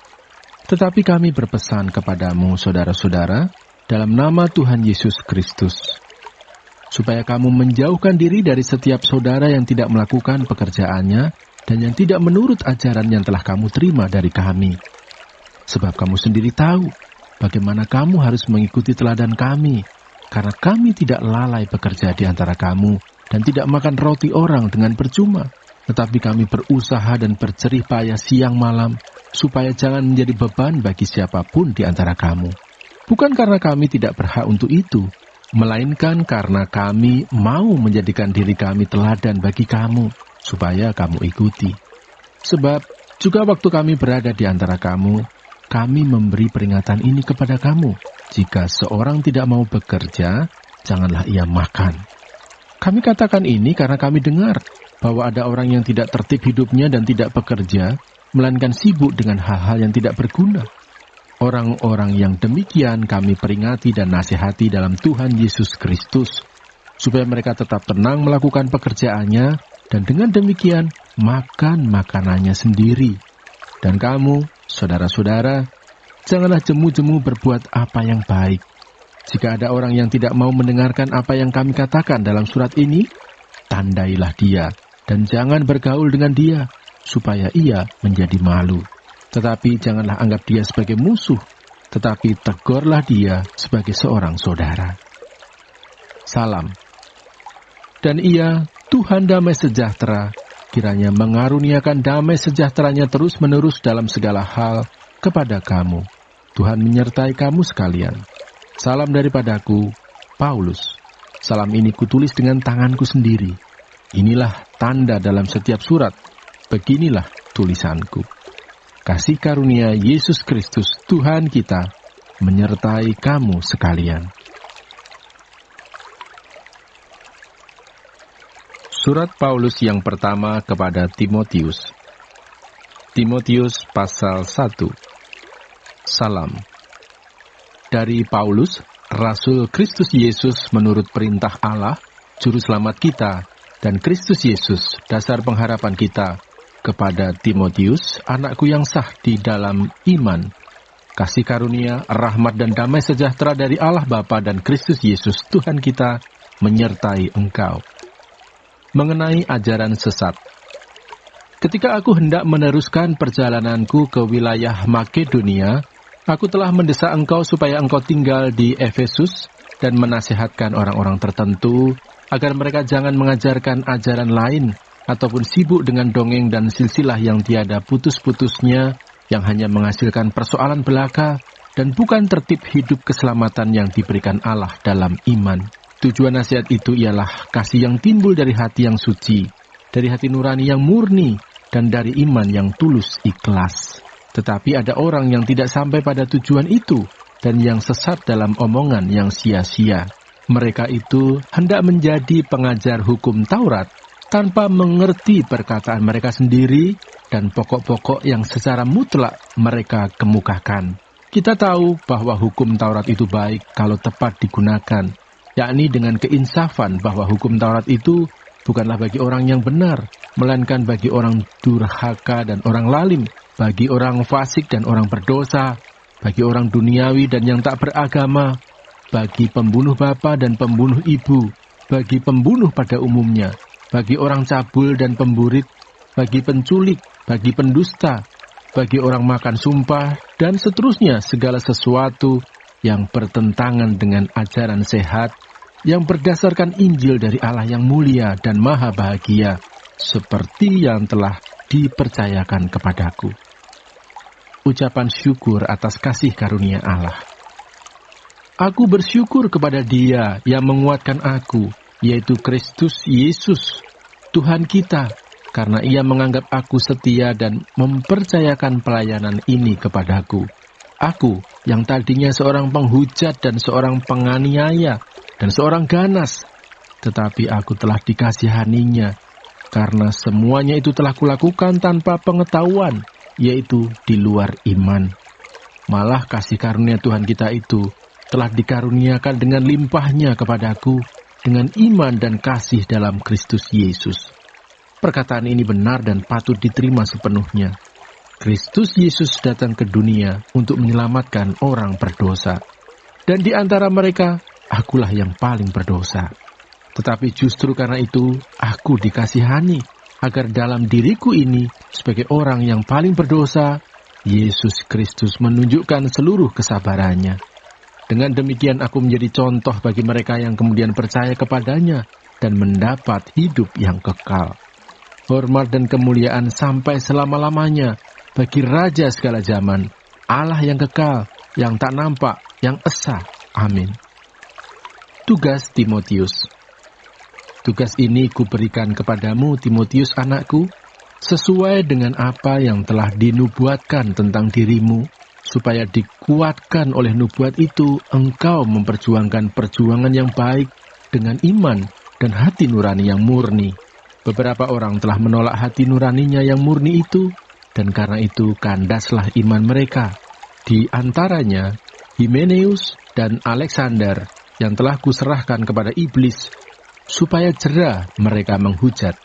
Tetapi kami berpesan kepadamu, saudara-saudara, dalam nama Tuhan Yesus Kristus, supaya kamu menjauhkan diri dari setiap saudara yang tidak melakukan pekerjaannya dan yang tidak menurut ajaran yang telah kamu terima dari kami. Sebab kamu sendiri tahu bagaimana kamu harus mengikuti teladan kami, karena kami tidak lalai bekerja di antara kamu dan tidak makan roti orang dengan percuma, tetapi kami berusaha dan berjerih payah siang malam, supaya jangan menjadi beban bagi siapapun di antara kamu. Bukan karena kami tidak berhak untuk itu, melainkan karena kami mau menjadikan diri kami teladan bagi kamu, supaya kamu ikuti. Sebab juga waktu kami berada di antara kamu, kami memberi peringatan ini kepada kamu, jika seorang tidak mau bekerja, janganlah ia makan. Kami katakan ini karena kami dengar bahwa ada orang yang tidak tertib hidupnya dan tidak bekerja, melainkan sibuk dengan hal-hal yang tidak berguna. Orang-orang yang demikian kami peringati dan nasihati dalam Tuhan Yesus Kristus, supaya mereka tetap tenang melakukan pekerjaannya, dan dengan demikian makan makanannya sendiri. Dan kamu, saudara-saudara, janganlah jemu-jemu berbuat apa yang baik. Jika ada orang yang tidak mau mendengarkan apa yang kami katakan dalam surat ini, tandailah dia, dan jangan bergaul dengan dia, supaya ia menjadi malu. Tetapi janganlah anggap dia sebagai musuh, tetapi tegurlah dia sebagai seorang saudara. Salam. Dan Ia, Tuhan damai sejahtera, kiranya mengaruniakan damai sejahteranya terus-menerus dalam segala hal kepada kamu. Tuhan menyertai kamu sekalian. Salam daripadaku, Paulus. Salam ini kutulis dengan tanganku sendiri. Inilah tanda dalam setiap surat. Beginilah tulisanku. Kasih karunia Yesus Kristus Tuhan kita menyertai kamu sekalian. Surat Paulus yang pertama kepada Timotius. Timotius pasal 1. Salam. Dari Paulus, Rasul Kristus Yesus menurut perintah Allah, Juru Selamat kita, dan Kristus Yesus, dasar pengharapan kita, kepada Timotius, anakku yang sah di dalam iman, Kasih karunia, rahmat dan damai sejahtera dari Allah Bapa dan Kristus Yesus Tuhan kita menyertai engkau. Mengenai ajaran sesat. Ketika aku hendak meneruskan perjalananku ke wilayah Makedonia, aku telah mendesak engkau supaya engkau tinggal di Efesus dan menasihatkan orang-orang tertentu agar mereka jangan mengajarkan ajaran lain ataupun sibuk dengan dongeng dan silsilah yang tiada putus-putusnya, yang hanya menghasilkan persoalan belaka dan bukan tertib hidup keselamatan yang diberikan Allah dalam iman. Tujuan nasihat itu ialah kasih yang timbul dari hati yang suci, dari hati nurani yang murni, dan dari iman yang tulus ikhlas. Tetapi ada orang yang tidak sampai pada tujuan itu dan yang sesat dalam omongan yang sia-sia. Mereka itu hendak menjadi pengajar hukum Taurat tanpa mengerti perkataan mereka sendiri dan pokok-pokok yang secara mutlak mereka kemukakan. Kita tahu bahwa hukum Taurat itu baik kalau tepat digunakan, yakni dengan keinsafan bahwa hukum Taurat itu bukanlah bagi orang yang benar, melainkan bagi orang durhaka dan orang lalim, bagi orang fasik dan orang berdosa, bagi orang duniawi dan yang tak beragama, bagi pembunuh bapa dan pembunuh ibu, bagi pembunuh pada umumnya, bagi orang cabul dan pemburit, bagi penculik, bagi pendusta, bagi orang makan sumpah, dan seterusnya segala sesuatu yang bertentangan dengan ajaran sehat yang berdasarkan Injil dari Allah yang mulia dan maha bahagia, seperti yang telah dipercayakan kepadaku. Ucapan syukur atas kasih karunia Allah. Aku bersyukur kepada Dia yang menguatkan aku, yaitu Kristus Yesus, Tuhan kita, karena Ia menganggap aku setia dan mempercayakan pelayanan ini kepadaku. Aku yang tadinya seorang penghujat dan seorang penganiaya dan seorang ganas, tetapi aku telah dikasihaninya, karena semuanya itu telah kulakukan tanpa pengetahuan, yaitu di luar iman. Malah kasih karunia Tuhan kita itu telah dikaruniakan dengan limpahnya kepadaku, dengan iman dan kasih dalam Kristus Yesus. Perkataan ini benar dan patut diterima sepenuhnya. Kristus Yesus datang ke dunia untuk menyelamatkan orang berdosa. Dan di antara mereka, akulah yang paling berdosa. Tetapi justru karena itu, aku dikasihani, agar dalam diriku ini, sebagai orang yang paling berdosa, Yesus Kristus menunjukkan seluruh kesabarannya. Dengan demikian aku menjadi contoh bagi mereka yang kemudian percaya kepadanya dan mendapat hidup yang kekal. Hormat dan kemuliaan sampai selama-lamanya bagi Raja segala zaman, Allah yang kekal, yang tak nampak, yang esa. Amin. Tugas Timotius. Tugas ini kuberikan kepadamu, Timotius anakku, sesuai dengan apa yang telah dinubuatkan tentang dirimu, supaya dikuatkan oleh nubuat itu, engkau memperjuangkan perjuangan yang baik dengan iman dan hati nurani yang murni. Beberapa orang telah menolak hati nuraninya yang murni itu, dan karena itu kandaslah iman mereka. Di antaranya, Himeneus dan Alexander, yang telah kuserahkan kepada iblis, supaya jera mereka menghujat.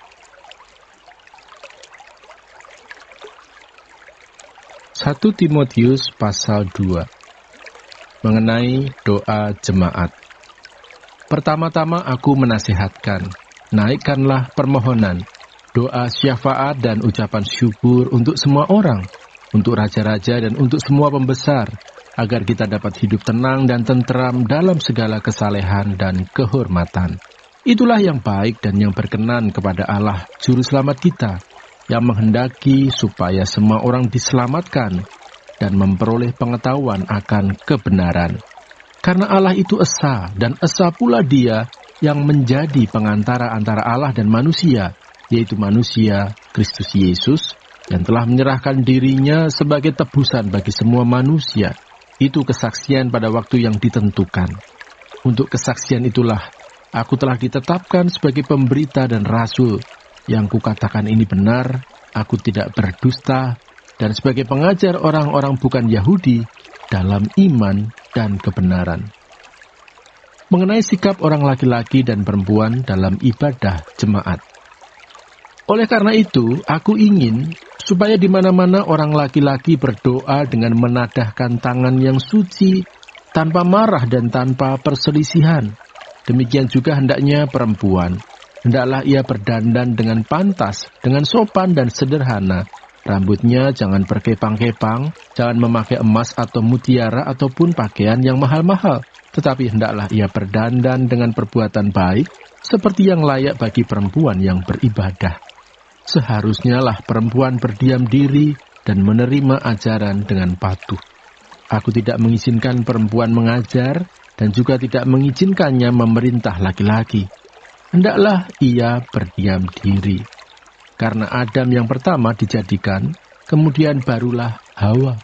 1 Timotius pasal 2. Mengenai doa jemaat. Pertama-tama aku menasihatkan, naikkanlah permohonan, doa syafaat dan ucapan syukur untuk semua orang, untuk raja-raja dan untuk semua pembesar, agar kita dapat hidup tenang dan tentram dalam segala kesalehan dan kehormatan. Itulah yang baik dan yang berkenan kepada Allah, Juru Selamat kita, yang menghendaki supaya semua orang diselamatkan dan memperoleh pengetahuan akan kebenaran. Karena Allah itu esa, dan esa pula Dia yang menjadi pengantara antara Allah dan manusia, yaitu manusia Kristus Yesus, yang telah menyerahkan dirinya sebagai tebusan bagi semua manusia. Itu kesaksian pada waktu yang ditentukan. Untuk kesaksian itulah aku telah ditetapkan sebagai pemberita dan rasul. Yang kukatakan ini benar, aku tidak berdusta, dan sebagai pengajar orang-orang bukan Yahudi dalam iman dan kebenaran. Mengenai sikap orang laki-laki dan perempuan dalam ibadah jemaat. Oleh karena itu, aku ingin supaya di mana-mana orang laki-laki berdoa dengan menadahkan tangan yang suci, tanpa marah dan tanpa perselisihan. Demikian juga hendaknya perempuan. Hendaklah ia berdandan dengan pantas, dengan sopan dan sederhana. Rambutnya jangan berkepang-kepang, jangan memakai emas atau mutiara ataupun pakaian yang mahal-mahal. Tetapi hendaklah ia berdandan dengan perbuatan baik, seperti yang layak bagi perempuan yang beribadah. Seharusnya lah perempuan berdiam diri dan menerima ajaran dengan patuh. Aku tidak mengizinkan perempuan mengajar dan juga tidak mengizinkannya memerintah laki-laki. Hendaklah ia berdiam diri. Karena Adam yang pertama dijadikan, kemudian barulah Hawa.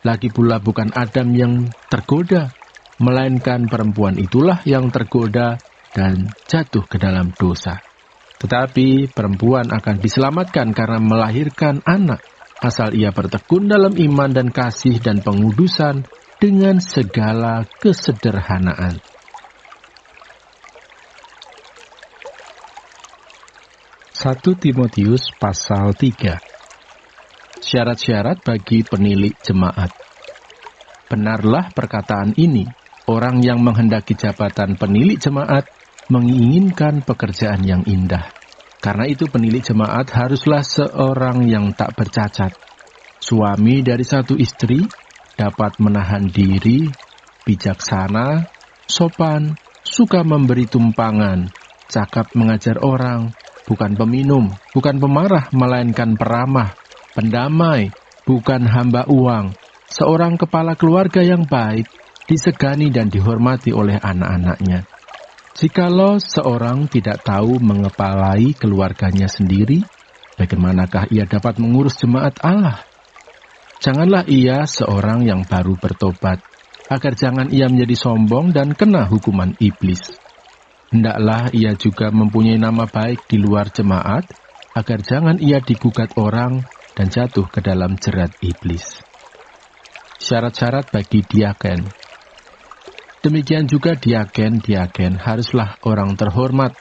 Lagi pula bukan Adam yang tergoda, melainkan perempuan itulah yang tergoda dan jatuh ke dalam dosa. Tetapi perempuan akan diselamatkan karena melahirkan anak, asal ia bertekun dalam iman dan kasih dan pengudusan dengan segala kesederhanaan. 1 Timotius pasal 3. Syarat-syarat bagi penilik jemaat. Benarlah perkataan ini, orang yang menghendaki jabatan penilik jemaat menginginkan pekerjaan yang indah. Karena itu penilik jemaat haruslah seorang yang tak bercacat, suami dari satu istri, dapat menahan diri, bijaksana, sopan, suka memberi tumpangan, cakap mengajar orang, bukan peminum, bukan pemarah, melainkan peramah, pendamai, bukan hamba uang, seorang kepala keluarga yang baik, disegani dan dihormati oleh anak-anaknya. Jikalau seorang tidak tahu mengepalai keluarganya sendiri, bagaimanakah ia dapat mengurus jemaat Allah? Janganlah ia seorang yang baru bertobat, agar jangan ia menjadi sombong dan kena hukuman iblis. Hendaklah ia juga mempunyai nama baik di luar jemaat, agar jangan ia digugat orang dan jatuh ke dalam jerat iblis. Syarat-syarat bagi diaken. Demikian juga diaken haruslah orang terhormat.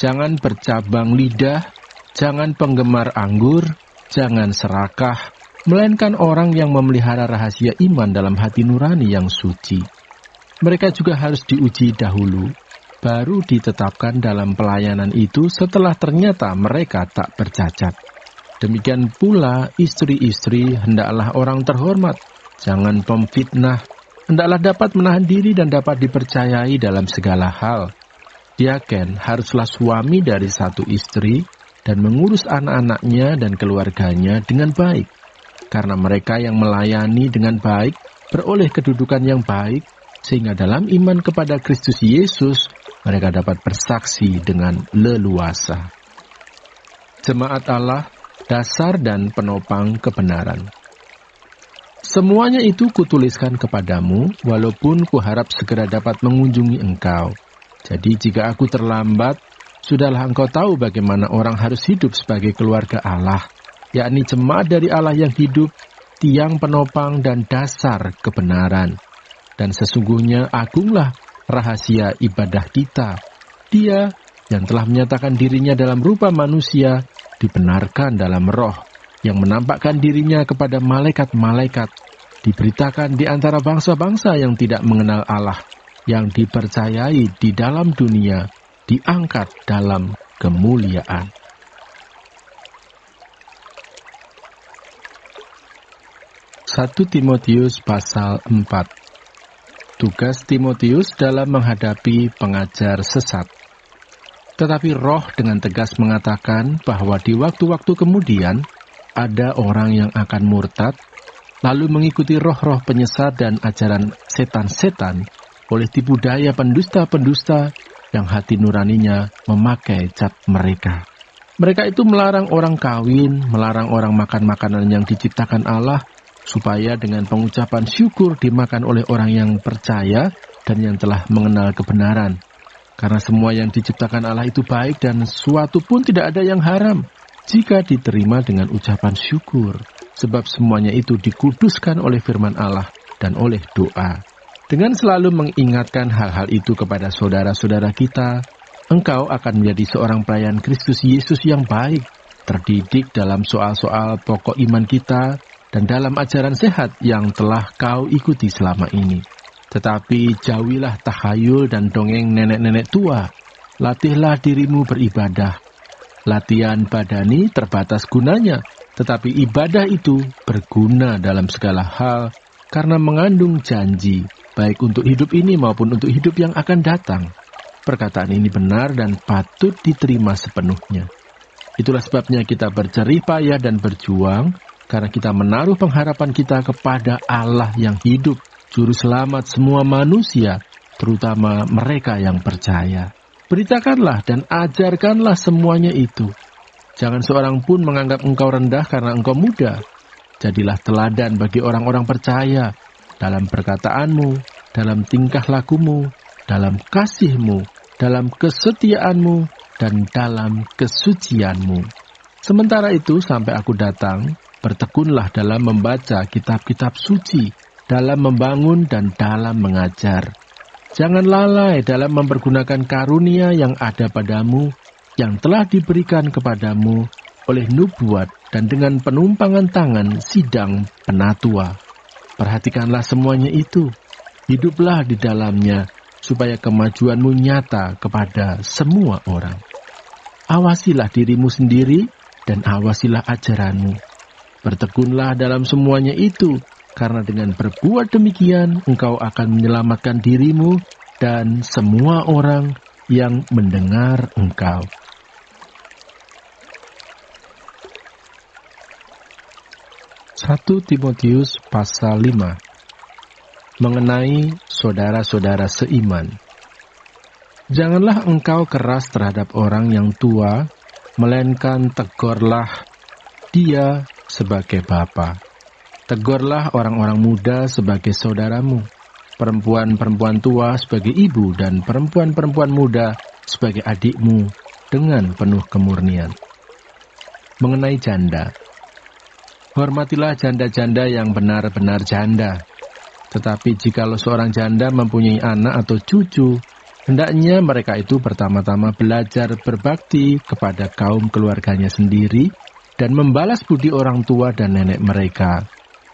Jangan bercabang lidah, jangan penggemar anggur, jangan serakah, melainkan orang yang memelihara rahasia iman dalam hati nurani yang suci. Mereka juga harus diuji dahulu, baru ditetapkan dalam pelayanan itu setelah ternyata mereka tak bercacat. Demikian pula istri-istri hendaklah orang terhormat, jangan pemfitnah, hendaklah dapat menahan diri dan dapat dipercayai dalam segala hal. Diaken haruslah suami dari satu istri dan mengurus anak-anaknya dan keluarganya dengan baik, karena mereka yang melayani dengan baik beroleh kedudukan yang baik, sehingga dalam iman kepada Kristus Yesus mereka dapat bersaksi dengan leluasa. Jemaat Allah, dasar dan penopang kebenaran. Semuanya itu kutuliskan kepadamu, walaupun kuharap segera dapat mengunjungi engkau. Jadi jika aku terlambat, sudahlah engkau tahu bagaimana orang harus hidup sebagai keluarga Allah, yakni jemaat dari Allah yang hidup, tiang penopang dan dasar kebenaran. Dan sesungguhnya agunglah rahasia ibadah kita. Dia yang telah menyatakan dirinya dalam rupa manusia, dibenarkan dalam roh, yang menampakkan dirinya kepada malaikat-malaikat, diberitakan di antara bangsa-bangsa yang tidak mengenal Allah, yang dipercayai di dalam dunia, diangkat dalam kemuliaan. 1 Timotius pasal 4. Tugas Timotius dalam menghadapi pengajar sesat. Tetapi Roh dengan tegas mengatakan bahwa di waktu-waktu kemudian ada orang yang akan murtad, lalu mengikuti roh-roh penyesat dan ajaran setan-setan oleh tipu daya pendusta-pendusta yang hati nuraninya memakai cap mereka. Mereka itu melarang orang kawin, melarang orang makan makanan yang diciptakan Allah, supaya dengan pengucapan syukur dimakan oleh orang yang percaya dan yang telah mengenal kebenaran. Karena semua yang diciptakan Allah itu baik dan suatu pun tidak ada yang haram, jika diterima dengan ucapan syukur. Sebab semuanya itu dikuduskan oleh firman Allah dan oleh doa. Dengan selalu mengingatkan hal-hal itu kepada saudara-saudara kita, engkau akan menjadi seorang pelayan Kristus Yesus yang baik, terdidik dalam soal-soal pokok iman kita, dan dalam ajaran sehat yang telah kau ikuti selama ini. Tetapi jauhilah tahayul dan dongeng nenek-nenek tua. Latihlah dirimu beribadah. Latihan badani terbatas gunanya, tetapi ibadah itu berguna dalam segala hal karena mengandung janji, baik untuk hidup ini maupun untuk hidup yang akan datang. Perkataan ini benar dan patut diterima sepenuhnya. Itulah sebabnya kita berjerih payah dan berjuang, karena kita menaruh pengharapan kita kepada Allah yang hidup, Juru Selamat semua manusia, terutama mereka yang percaya. Beritakanlah dan ajarkanlah semuanya itu. Jangan seorang pun menganggap engkau rendah karena engkau muda. Jadilah teladan bagi orang-orang percaya dalam perkataanmu, dalam tingkah lakumu, dalam kasihmu, dalam kesetiaanmu, dan dalam kesucianmu. Sementara itu sampai aku datang, bertekunlah dalam membaca kitab-kitab suci, dalam membangun dan dalam mengajar. Jangan lalai dalam mempergunakan karunia yang ada padamu, yang telah diberikan kepadamu oleh nubuat dan dengan penumpangan tangan sidang penatua. Perhatikanlah semuanya itu, hiduplah di dalamnya, supaya kemajuanmu nyata kepada semua orang. Awasilah dirimu sendiri dan awasilah ajaranmu. Bertekunlah dalam semuanya itu, karena dengan berbuat demikian, engkau akan menyelamatkan dirimu dan semua orang yang mendengar engkau. Timotius pasal 5 mengenai saudara-saudara seiman. Janganlah engkau keras terhadap orang yang tua, melainkan tegurlah dia sebagai bapa. Tegurlah orang-orang muda sebagai saudaramu, perempuan-perempuan tua sebagai ibu, dan perempuan-perempuan muda sebagai adikmu dengan penuh kemurnian. Mengenai janda, hormatilah janda-janda yang benar-benar janda. Tetapi jikalau seorang janda mempunyai anak atau cucu, hendaknya mereka itu pertama-tama belajar berbakti kepada kaum keluarganya sendiri dan membalas budi orang tua dan nenek mereka,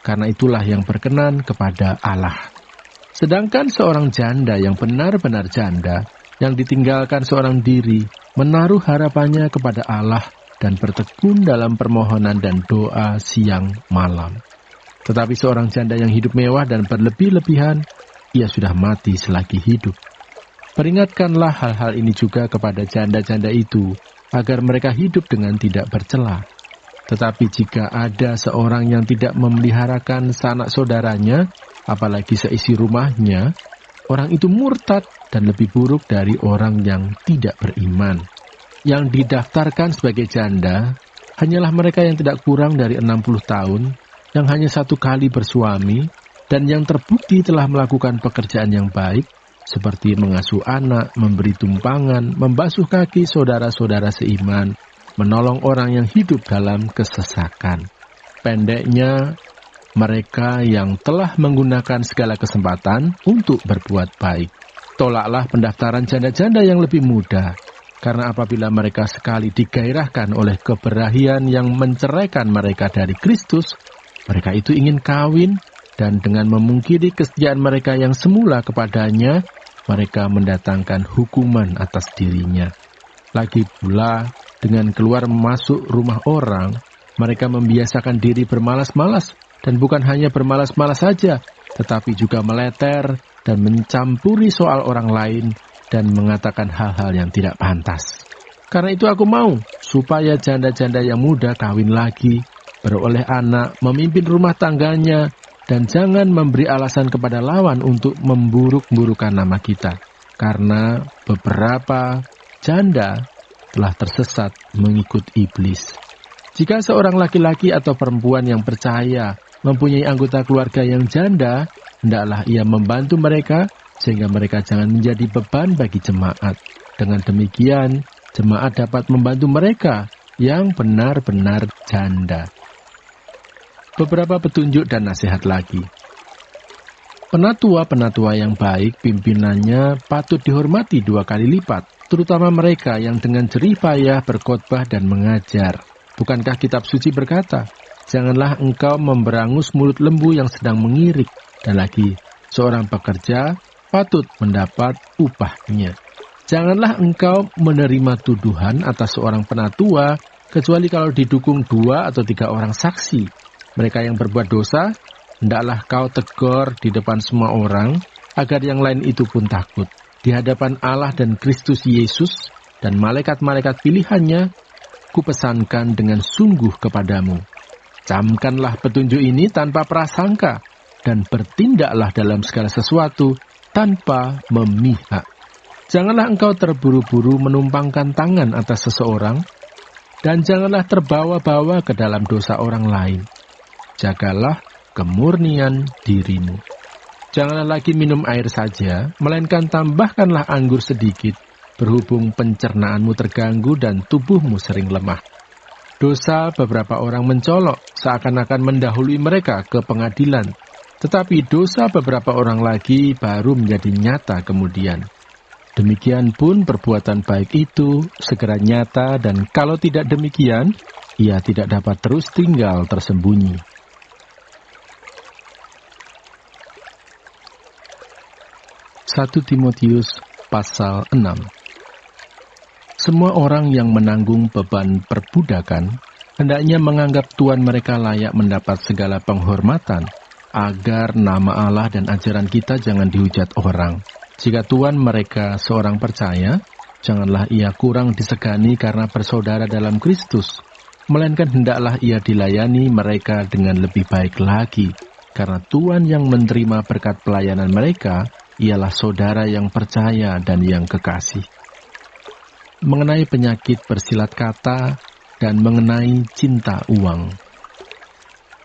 karena itulah yang berkenan kepada Allah. Sedangkan seorang janda yang benar-benar janda, yang ditinggalkan seorang diri, menaruh harapannya kepada Allah dan bertekun dalam permohonan dan doa siang malam. Tetapi seorang janda yang hidup mewah dan berlebih-lebihan, ia sudah mati selagi hidup. Peringatkanlah hal-hal ini juga kepada janda-janda itu, agar mereka hidup dengan tidak bercela. Tetapi jika ada seorang yang tidak memeliharakan sanak saudaranya, apalagi seisi rumahnya, orang itu murtad dan lebih buruk dari orang yang tidak beriman. Yang didaftarkan sebagai janda, hanyalah mereka yang tidak kurang dari 60 tahun, yang hanya satu kali bersuami, dan yang terbukti telah melakukan pekerjaan yang baik, seperti mengasuh anak, memberi tumpangan, membasuh kaki saudara-saudara seiman, menolong orang yang hidup dalam kesesakan. Pendeknya, mereka yang telah menggunakan segala kesempatan untuk berbuat baik. Tolaklah pendaftaran janda-janda yang lebih muda, karena apabila mereka sekali digairahkan oleh keberahian yang menceraikan mereka dari Kristus, mereka itu ingin kawin, dan dengan memungkiri kesetiaan mereka yang semula kepadanya, mereka mendatangkan hukuman atas dirinya. Lagi pula, dengan keluar masuk rumah orang, mereka membiasakan diri bermalas-malas, dan bukan hanya bermalas-malas saja, tetapi juga meleter dan mencampuri soal orang lain, dan mengatakan hal-hal yang tidak pantas. Karena itu aku mau, supaya janda-janda yang muda kawin lagi, beroleh anak, memimpin rumah tangganya, dan jangan memberi alasan kepada lawan untuk memburuk-burukan nama kita. Karena beberapa janda telah tersesat mengikut iblis. Jika seorang laki-laki atau perempuan yang percaya mempunyai anggota keluarga yang janda, hendaklah ia membantu mereka, sehingga mereka jangan menjadi beban bagi jemaat. Dengan demikian, jemaat dapat membantu mereka yang benar-benar janda. Beberapa petunjuk dan nasihat lagi. Penatua-penatua yang baik, pimpinannya patut dihormati 2 kali lipat, terutama mereka yang dengan jerih payah berkhotbah dan mengajar. Bukankah kitab suci berkata, "Janganlah engkau memberangus mulut lembu yang sedang mengirik," dan lagi, "Seorang pekerja patut mendapat upahnya." Janganlah engkau menerima tuduhan atas seorang penatua, kecuali kalau didukung 2 atau 3 orang saksi. Mereka yang berbuat dosa, hendaklah kau tegur di depan semua orang, agar yang lain itu pun takut. Di hadapan Allah dan Kristus Yesus dan malaikat-malaikat pilihannya, kupesankan dengan sungguh kepadamu. Camkanlah petunjuk ini tanpa prasangka, dan bertindaklah dalam segala sesuatu tanpa memihak. Janganlah engkau terburu-buru menumpangkan tangan atas seseorang, dan janganlah terbawa-bawa ke dalam dosa orang lain. Jagalah kemurnian dirimu. Janganlah lagi minum air saja, melainkan tambahkanlah anggur sedikit, berhubung pencernaanmu terganggu dan tubuhmu sering lemah. Dosa beberapa orang mencolok, seakan-akan mendahului mereka ke pengadilan, tetapi dosa beberapa orang lagi baru menjadi nyata kemudian. Demikian pun perbuatan baik itu segera nyata, dan kalau tidak demikian, ia tidak dapat terus tinggal tersembunyi. 1 Timotius pasal 6. Semua orang yang menanggung beban perbudakan hendaknya menganggap tuan mereka layak mendapat segala penghormatan, agar nama Allah dan ajaran kita jangan dihujat orang. Jika tuan mereka seorang percaya, janganlah ia kurang disegani karena bersaudara dalam Kristus, melainkan hendaklah ia dilayani mereka dengan lebih baik lagi, karena tuan yang menerima berkat pelayanan mereka ialah saudara yang percaya dan yang kekasih. Mengenai penyakit bersilat kata dan mengenai cinta uang,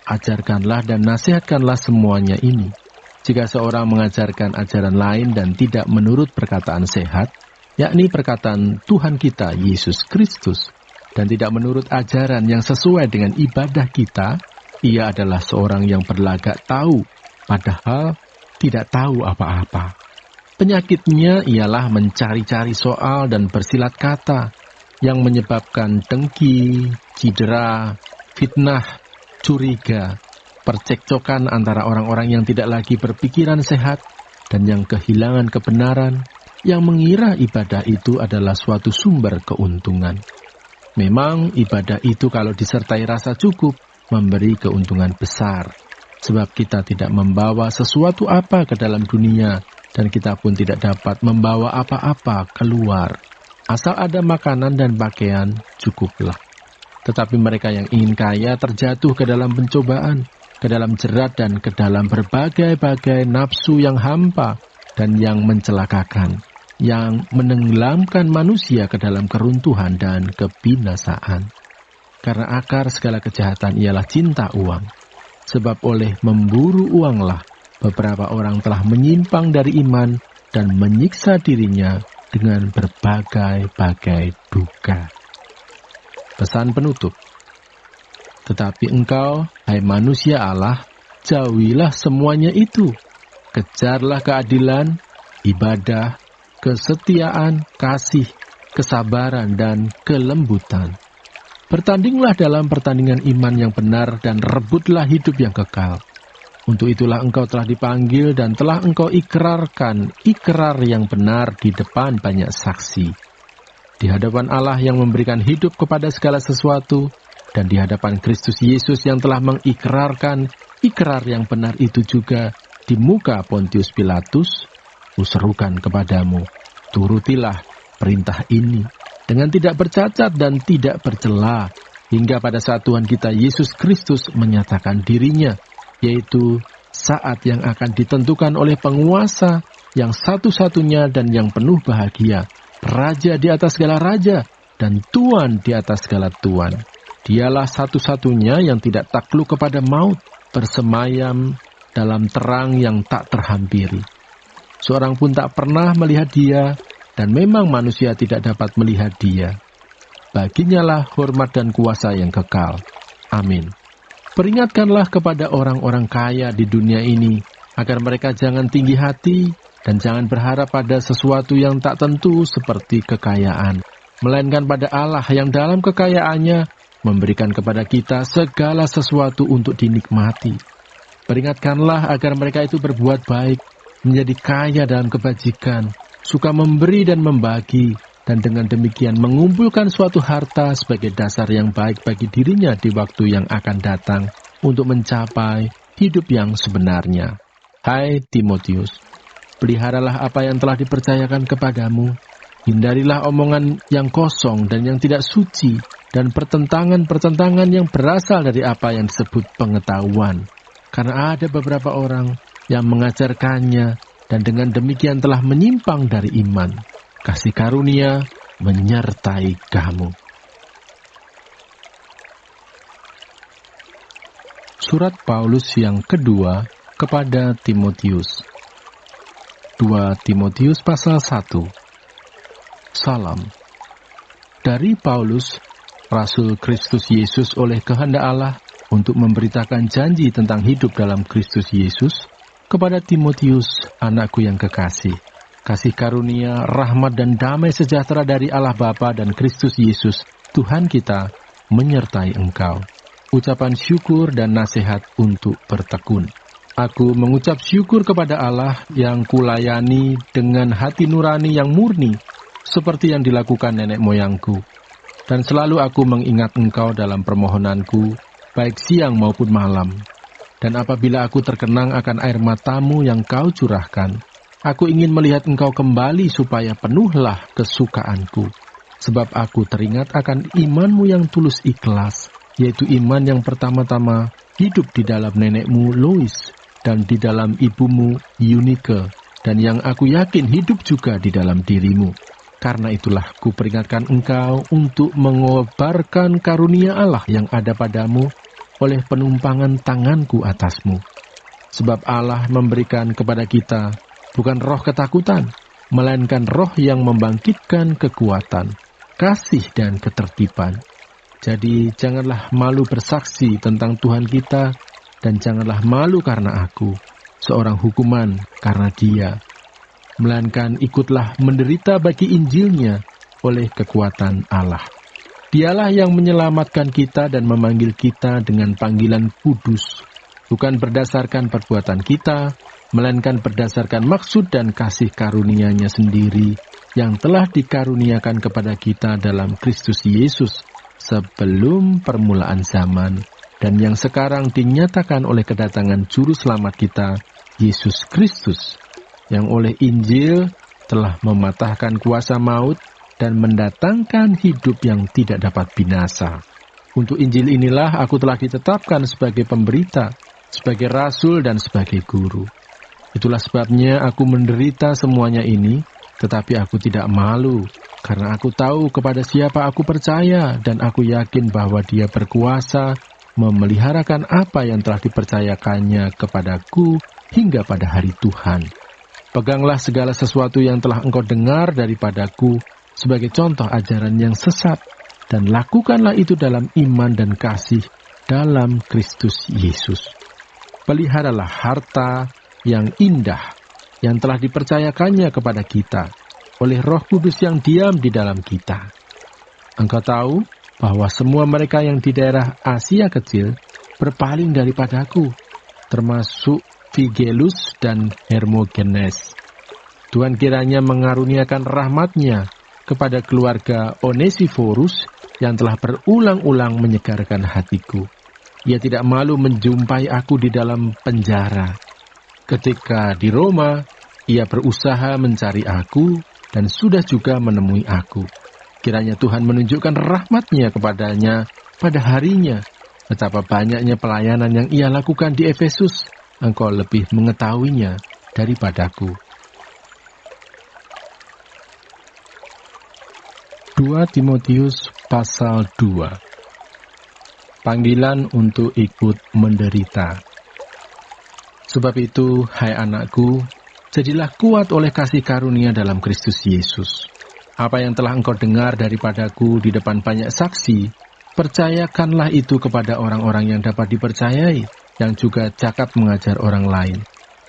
ajarkanlah dan nasihatkanlah semuanya ini. Jika seorang mengajarkan ajaran lain dan tidak menurut perkataan sehat, yakni perkataan Tuhan kita Yesus Kristus, dan tidak menurut ajaran yang sesuai dengan ibadah kita, ia adalah seorang yang berlagak tahu, padahal tidak tahu apa-apa. Penyakitnya ialah mencari-cari soal dan bersilat kata, yang menyebabkan dengki, cedera, fitnah, curiga, percekcokan antara orang-orang yang tidak lagi berpikiran sehat dan yang kehilangan kebenaran, yang mengira ibadah itu adalah suatu sumber keuntungan. Memang ibadah itu kalau disertai rasa cukup, memberi keuntungan besar. Sebab kita tidak membawa sesuatu apa ke dalam dunia, dan kita pun tidak dapat membawa apa-apa keluar. Asal ada makanan dan pakaian, cukuplah. Tetapi mereka yang ingin kaya terjatuh ke dalam pencobaan, ke dalam jerat dan ke dalam berbagai-bagai nafsu yang hampa dan yang mencelakakan, yang menenggelamkan manusia ke dalam keruntuhan dan kebinasaan. Karena akar segala kejahatan ialah cinta uang. Sebab oleh memburu uanglah beberapa orang telah menyimpang dari iman dan menyiksa dirinya dengan berbagai-bagai duka. Pesan penutup. Tetapi engkau, hai manusia Allah, jauhilah semuanya itu. Kejarlah keadilan, ibadah, kesetiaan, kasih, kesabaran, dan kelembutan. Bertandinglah dalam pertandingan iman yang benar dan rebutlah hidup yang kekal. Untuk itulah engkau telah dipanggil dan telah engkau ikrarkan ikrar yang benar di depan banyak saksi. Di hadapan Allah yang memberikan hidup kepada segala sesuatu, dan di hadapan Kristus Yesus yang telah mengikrarkan ikrar yang benar itu juga di muka Pontius Pilatus, kuserukan kepadamu, turutilah perintah ini dengan tidak bercacat dan tidak bercela, hingga pada saat Tuhan kita Yesus Kristus menyatakan dirinya, yaitu saat yang akan ditentukan oleh penguasa yang satu-satunya dan yang penuh bahagia, Raja di atas segala raja dan Tuan di atas segala tuan. Dialah satu-satunya yang tidak takluk kepada maut, bersemayam dalam terang yang tak terhampiri. Seorang pun tak pernah melihat dia, dan memang manusia tidak dapat melihat dia. Baginya lah hormat dan kuasa yang kekal. Amin. Peringatkanlah kepada orang-orang kaya di dunia ini, agar mereka jangan tinggi hati, dan jangan berharap pada sesuatu yang tak tentu seperti kekayaan, melainkan pada Allah yang dalam kekayaannya memberikan kepada kita segala sesuatu untuk dinikmati. Peringatkanlah agar mereka itu berbuat baik, menjadi kaya dalam kebajikan, suka memberi dan membagi, dan dengan demikian mengumpulkan suatu harta sebagai dasar yang baik bagi dirinya di waktu yang akan datang untuk mencapai hidup yang sebenarnya. Hai Timotius, peliharalah apa yang telah dipercayakan kepadamu. Hindarilah omongan yang kosong dan yang tidak suci, dan pertentangan-pertentangan yang berasal dari apa yang disebut pengetahuan. Karena ada beberapa orang yang mengajarkannya, dan dengan demikian telah menyimpang dari iman. Kasih karunia menyertai kamu. Surat Paulus yang kedua kepada Timotius. 2 Timotius pasal 1. Salam. Dari Paulus, Rasul Kristus Yesus oleh kehendak Allah untuk memberitakan janji tentang hidup dalam Kristus Yesus kepada Timotius, anakku yang kekasih. Kasih karunia, rahmat dan damai sejahtera dari Allah Bapa dan Kristus Yesus, Tuhan kita, menyertai engkau. Ucapan syukur dan nasihat untuk bertekun. Aku mengucap syukur kepada Allah yang kulayani dengan hati nurani yang murni, seperti yang dilakukan nenek moyangku. Dan selalu aku mengingat engkau dalam permohonanku, baik siang maupun malam. Dan apabila aku terkenang akan air matamu yang kau curahkan, aku ingin melihat engkau kembali supaya penuhlah kesukaanku. Sebab aku teringat akan imanmu yang tulus ikhlas, yaitu iman yang pertama-tama hidup di dalam nenekmu Lois dan di dalam ibumu Eunike, dan yang aku yakin hidup juga di dalam dirimu. Karena itulah kuperingatkan engkau untuk mengobarkan karunia Allah yang ada padamu oleh penumpangan tanganku atasmu. Sebab Allah memberikan kepada kita bukan roh ketakutan, melainkan roh yang membangkitkan kekuatan, kasih dan ketertiban. Jadi janganlah malu bersaksi tentang Tuhan kita, dan janganlah malu karena aku, seorang hukuman karena Dia. Melainkan ikutlah menderita bagi Injilnya oleh kekuatan Allah. Dialah yang menyelamatkan kita dan memanggil kita dengan panggilan kudus, bukan berdasarkan perbuatan kita, melainkan berdasarkan maksud dan kasih karunia-Nya sendiri yang telah dikaruniakan kepada kita dalam Kristus Yesus sebelum permulaan zaman, dan yang sekarang dinyatakan oleh kedatangan Juru Selamat kita, Yesus Kristus, yang oleh Injil telah mematahkan kuasa maut dan mendatangkan hidup yang tidak dapat binasa. Untuk Injil inilah aku telah ditetapkan sebagai pemberita, sebagai rasul dan sebagai guru. Itulah sebabnya aku menderita semuanya ini, tetapi aku tidak malu, karena aku tahu kepada siapa aku percaya, dan aku yakin bahwa Dia berkuasa memeliharakan apa yang telah dipercayakannya kepadaku hingga pada hari Tuhan. Peganglah segala sesuatu yang telah engkau dengar daripadaku sebagai contoh ajaran yang sesat, dan lakukanlah itu dalam iman dan kasih dalam Kristus Yesus. Peliharalah harta yang indah yang telah dipercayakannya kepada kita oleh Roh Kudus yang diam di dalam kita. Engkau tahu bahwa semua mereka yang di daerah Asia Kecil berpaling daripadaku, termasuk Figelus dan Hermogenes. Tuhan kiranya mengaruniakan rahmat-Nya kepada keluarga Onesiforus yang telah berulang-ulang menyegarkan hatiku. Ia tidak malu menjumpai aku di dalam penjara. Ketika di Roma, ia berusaha mencari aku dan sudah juga menemui aku. Kiranya Tuhan menunjukkan rahmat-Nya kepadanya pada harinya. Betapa banyaknya pelayanan yang ia lakukan di Efesus, engkau lebih mengetahuinya daripadaku. 2 Timotius pasal 2. Panggilan untuk ikut menderita. Sebab itu, hai anakku, jadilah kuat oleh kasih karunia dalam Kristus Yesus. Apa yang telah engkau dengar daripadaku di depan banyak saksi, percayakanlah itu kepada orang-orang yang dapat dipercayai, yang juga cakap mengajar orang lain.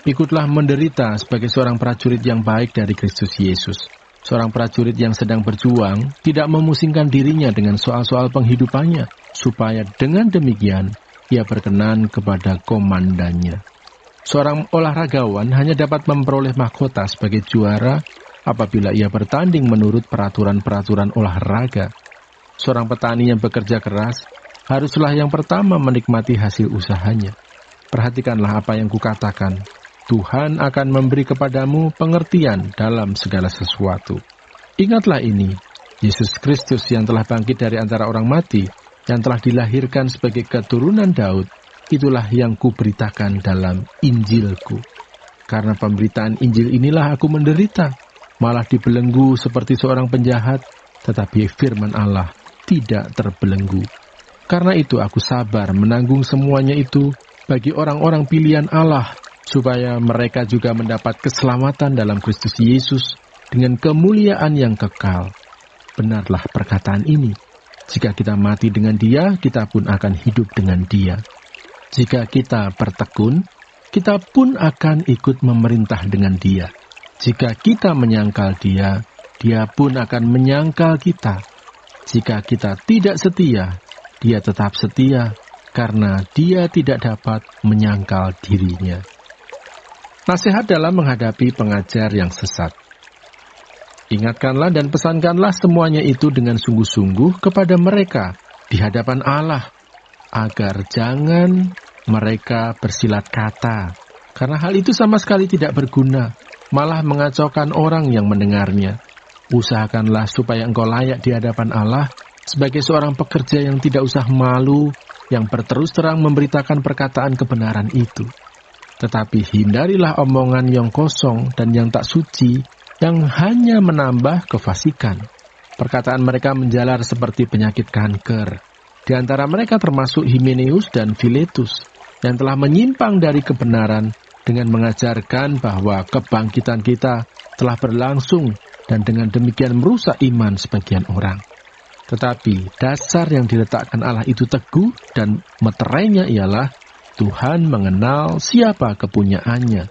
Ikutlah menderita sebagai seorang prajurit yang baik dari Kristus Yesus. Seorang prajurit yang sedang berjuang tidak memusingkan dirinya dengan soal-soal penghidupannya, supaya dengan demikian ia berkenan kepada komandannya. Seorang olahragawan hanya dapat memperoleh mahkota sebagai juara apabila ia bertanding menurut peraturan-peraturan olahraga. Seorang petani yang bekerja keras haruslah yang pertama menikmati hasil usahanya. Perhatikanlah apa yang kukatakan. Tuhan akan memberi kepadamu pengertian dalam segala sesuatu. Ingatlah ini, Yesus Kristus yang telah bangkit dari antara orang mati, yang telah dilahirkan sebagai keturunan Daud, itulah yang kuberitakan dalam Injilku. Karena pemberitaan Injil inilah aku menderita, malah dibelenggu seperti seorang penjahat, tetapi firman Allah tidak terbelenggu. Karena itu aku sabar menanggung semuanya itu bagi orang-orang pilihan Allah, supaya mereka juga mendapat keselamatan dalam Kristus Yesus dengan kemuliaan yang kekal. Benarlah perkataan ini. Jika kita mati dengan Dia, kita pun akan hidup dengan Dia. Jika kita bertekun, kita pun akan ikut memerintah dengan Dia. Jika kita menyangkal Dia, Dia pun akan menyangkal kita. Jika kita tidak setia, Dia tetap setia, karena Dia tidak dapat menyangkal dirinya. Nasihat dalam menghadapi pengajar yang sesat. Ingatkanlah dan pesankanlah semuanya itu dengan sungguh-sungguh kepada mereka di hadapan Allah, agar jangan mereka bersilat kata, karena hal itu sama sekali tidak berguna, malah mengacaukan orang yang mendengarnya. Usahakanlah supaya engkau layak di hadapan Allah sebagai seorang pekerja yang tidak usah malu, yang berterus terang memberitakan perkataan kebenaran itu. Tetapi hindarilah omongan yang kosong dan yang tak suci, yang hanya menambah kefasikan. Perkataan mereka menjalar seperti penyakit kanker. Di antara mereka termasuk Himeneus dan Filetus, yang telah menyimpang dari kebenaran dengan mengajarkan bahwa kebangkitan kita telah berlangsung dan dengan demikian merusak iman sebagian orang. Tetapi dasar yang diletakkan Allah itu teguh dan meterainya ialah Tuhan mengenal siapa kepunyaannya,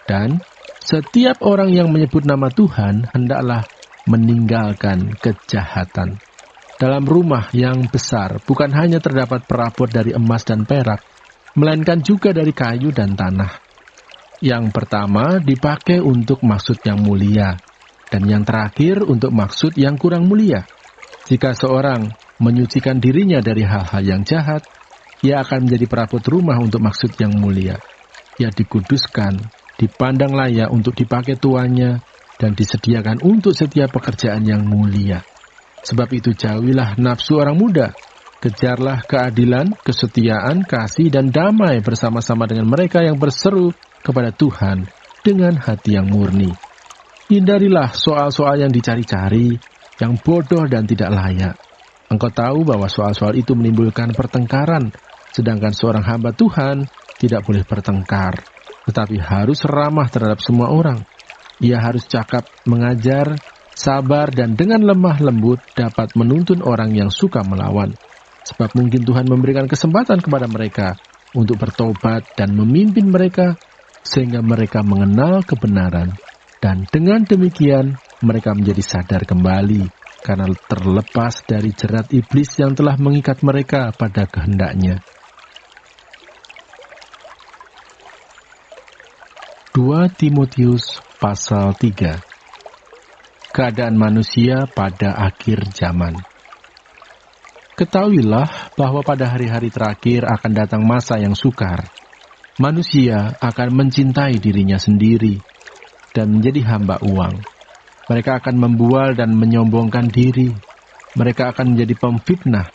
dan setiap orang yang menyebut nama Tuhan hendaklah meninggalkan kejahatan. Dalam rumah yang besar bukan hanya terdapat perabot dari emas dan perak, melainkan juga dari kayu dan tanah. Yang pertama dipakai untuk maksud yang mulia, dan yang terakhir untuk maksud yang kurang mulia. Jika seorang menyucikan dirinya dari hal-hal yang jahat, ia akan menjadi perabot rumah untuk maksud yang mulia. Ia dikuduskan, dipandang layak untuk dipakai tuannya, dan disediakan untuk setiap pekerjaan yang mulia. Sebab itu jauhilah nafsu orang muda, kejarlah keadilan, kesetiaan, kasih, dan damai bersama-sama dengan mereka yang berseru kepada Tuhan dengan hati yang murni. Hindarilah soal-soal yang dicari-cari, yang bodoh dan tidak layak. Engkau tahu bahwa soal-soal itu menimbulkan pertengkaran, sedangkan seorang hamba Tuhan tidak boleh bertengkar, tetapi harus ramah terhadap semua orang. Ia harus cakap, mengajar, sabar, dan dengan lemah lembut dapat menuntun orang yang suka melawan. Sebab mungkin Tuhan memberikan kesempatan kepada mereka untuk bertobat dan memimpin mereka, sehingga mereka mengenal kebenaran. Dan dengan demikian, mereka menjadi sadar kembali, karena terlepas dari jerat iblis yang telah mengikat mereka pada kehendaknya. 2 Timotius pasal 3. Keadaan manusia pada akhir zaman. Ketahuilah bahwa pada hari-hari terakhir akan datang masa yang sukar. Manusia akan mencintai dirinya sendiri dan menjadi hamba uang. Mereka akan membual dan menyombongkan diri. Mereka akan menjadi pemfitnah.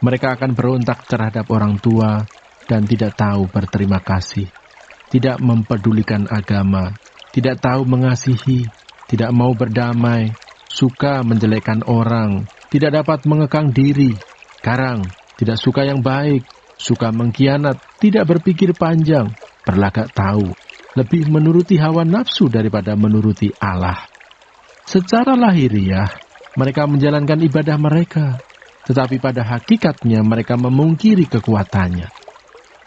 Mereka akan berontak terhadap orang tua dan tidak tahu berterima kasih. Tidak mempedulikan agama, tidak tahu mengasihi, tidak mau berdamai, suka menjelekkan orang, tidak dapat mengekang diri, garang, tidak suka yang baik, suka mengkhianat, tidak berpikir panjang, berlagak tahu, lebih menuruti hawa nafsu daripada menuruti Allah. Secara lahiriah, mereka menjalankan ibadah mereka, tetapi pada hakikatnya mereka memungkiri kekuatannya.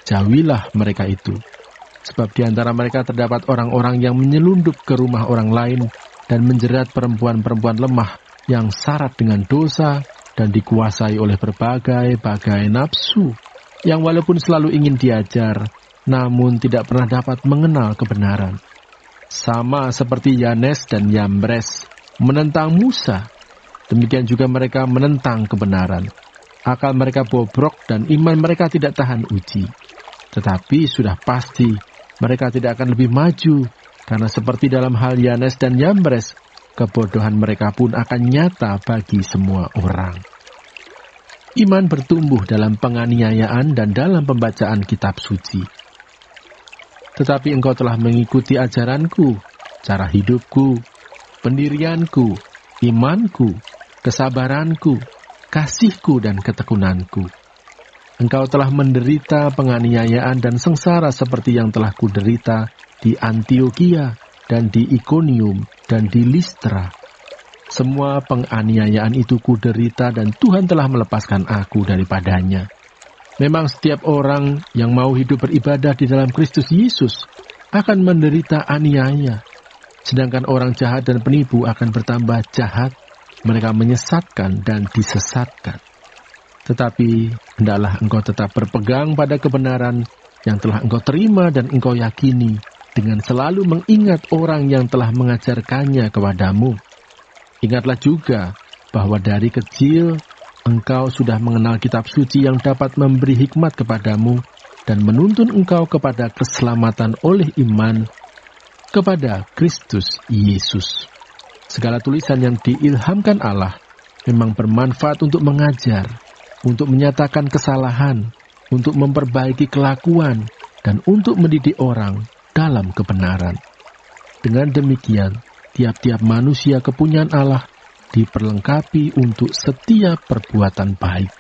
Jauhilah mereka itu. Sebab di antara mereka terdapat orang-orang yang menyelundup ke rumah orang lain dan menjerat perempuan-perempuan lemah yang syarat dengan dosa dan dikuasai oleh berbagai-bagai nafsu, yang walaupun selalu ingin diajar, namun tidak pernah dapat mengenal kebenaran. Sama seperti Yanes dan Yambres menentang Musa, demikian juga mereka menentang kebenaran. Akal mereka bobrok dan iman mereka tidak tahan uji. Tetapi sudah pasti mereka tidak akan lebih maju, karena seperti dalam hal Yanes dan Yambres, kebodohan mereka pun akan nyata bagi semua orang. Iman bertumbuh dalam penganiayaan dan dalam pembacaan kitab suci. Tetapi engkau telah mengikuti ajaranku, cara hidupku, pendirianku, imanku, kesabaranku, kasihku dan ketekunanku. Engkau telah menderita penganiayaan dan sengsara seperti yang telah kuderita di Antiokhia dan di Ikonium dan di Listra. Semua penganiayaan itu kuderita dan Tuhan telah melepaskan aku daripadanya. Memang setiap orang yang mau hidup beribadah di dalam Kristus Yesus akan menderita aniaya. Sedangkan orang jahat dan penipu akan bertambah jahat. Mereka menyesatkan dan disesatkan. Tetapi hendaklah engkau tetap berpegang pada kebenaran yang telah engkau terima dan engkau yakini, dengan selalu mengingat orang yang telah mengajarkannya kepadamu. Ingatlah juga bahwa dari kecil engkau sudah mengenal kitab suci yang dapat memberi hikmat kepadamu dan menuntun engkau kepada keselamatan oleh iman kepada Kristus Yesus. Segala tulisan yang diilhamkan Allah memang bermanfaat untuk mengajar, untuk menyatakan kesalahan, untuk memperbaiki kelakuan, dan untuk mendidik orang dalam kebenaran. Dengan demikian, tiap-tiap manusia kepunyaan Allah diperlengkapi untuk setiap perbuatan baik.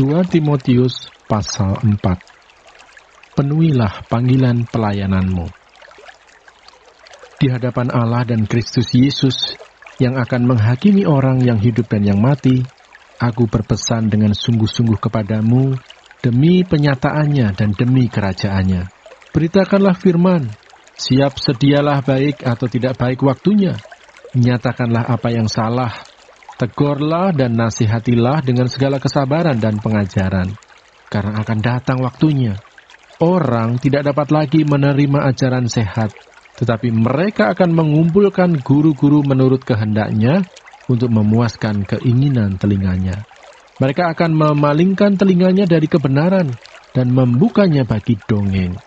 2 Timotius pasal 4. Penuhilah panggilan pelayananmu. Di hadapan Allah dan Kristus Yesus yang akan menghakimi orang yang hidup dan yang mati, aku berpesan dengan sungguh-sungguh kepadamu demi penyataannya dan demi kerajaannya. Beritakanlah firman, siap sedialah baik atau tidak baik waktunya. Nyatakanlah apa yang salah, tegurlah dan nasihatilah dengan segala kesabaran dan pengajaran, karena akan datang waktunya. Orang tidak dapat lagi menerima ajaran sehat, tetapi mereka akan mengumpulkan guru-guru menurut kehendaknya untuk memuaskan keinginan telinganya. Mereka akan memalingkan telinganya dari kebenaran dan membukanya bagi dongeng.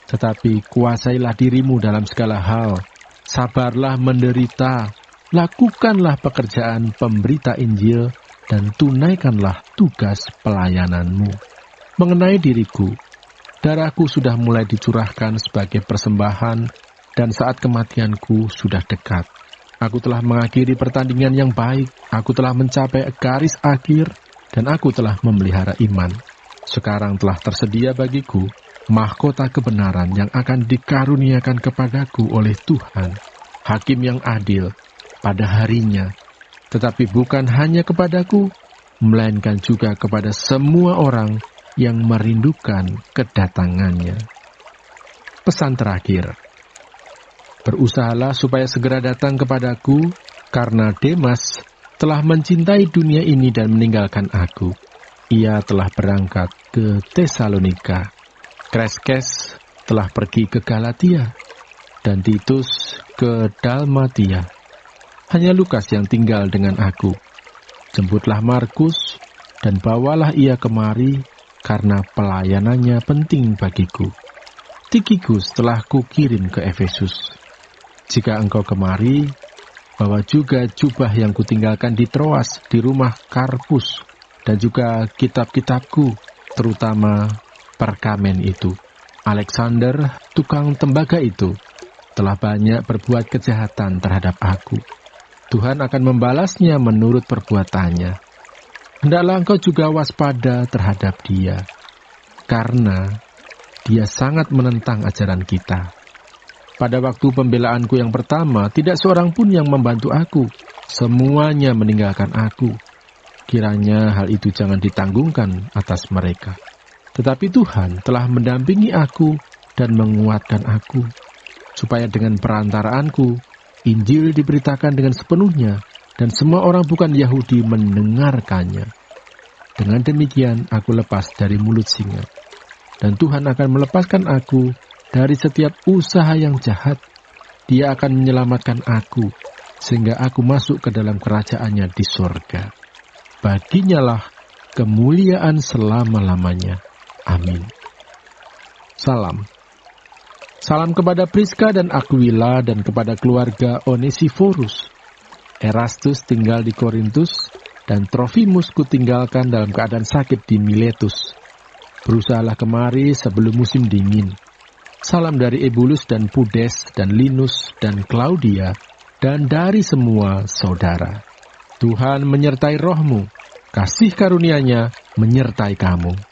Tetapi kuasailah dirimu dalam segala hal, sabarlah menderita, lakukanlah pekerjaan pemberita Injil, dan tunaikanlah tugas pelayananmu. Mengenai diriku, darahku sudah mulai dicurahkan sebagai persembahan, dan saat kematianku sudah dekat. Aku telah mengakhiri pertandingan yang baik, aku telah mencapai garis akhir, dan aku telah memelihara iman. Sekarang telah tersedia bagiku mahkota kebenaran yang akan dikaruniakan kepadaku oleh Tuhan, Hakim yang adil, pada harinya. Tetapi bukan hanya kepadaku, melainkan juga kepada semua orang yang merindukan kedatangannya. Pesan terakhir. Berusahalah supaya segera datang kepadaku, karena Demas telah mencintai dunia ini dan meninggalkan aku. Ia telah berangkat ke Tesalonika. Kreskes telah pergi ke Galatia, dan Titus ke Dalmatia. Hanya Lukas yang tinggal dengan aku. Jemputlah Markus, dan bawalah ia kemari, karena pelayanannya penting bagiku. Tikhikus telah kukirim ke Efesus. Jika engkau kemari, bawa juga jubah yang kutinggalkan di Troas di rumah Karpus, dan juga kitab-kitabku, terutama perkamen itu. Alexander, tukang tembaga itu, telah banyak berbuat kejahatan terhadap aku. Tuhan akan membalasnya menurut perbuatannya. Hendaklah engkau juga waspada terhadap dia, karena dia sangat menentang ajaran kita. Pada waktu pembelaanku yang pertama, tidak seorang pun yang membantu aku. Semuanya meninggalkan aku. Kiranya hal itu jangan ditanggungkan atas mereka. Tetapi Tuhan telah mendampingi aku dan menguatkan aku, supaya dengan perantaraanku, Injil diberitakan dengan sepenuhnya, dan semua orang bukan Yahudi mendengarkannya. Dengan demikian aku lepas dari mulut singa, dan Tuhan akan melepaskan aku dari setiap usaha yang jahat. Dia akan menyelamatkan aku, sehingga aku masuk ke dalam kerajaannya di sorga. Baginyalah kemuliaan selama-lamanya. Amin. Salam. Salam kepada Priska dan Aquila dan kepada keluarga Onesiforus. Erastus tinggal di Korintus, dan Trofimus kutinggalkan dalam keadaan sakit di Miletus. Berusahalah kemari sebelum musim dingin. Salam dari Ebulus dan Pudes dan Linus dan Claudia, dan dari semua saudara. Tuhan menyertai rohmu, kasih karunia-Nya menyertai kamu.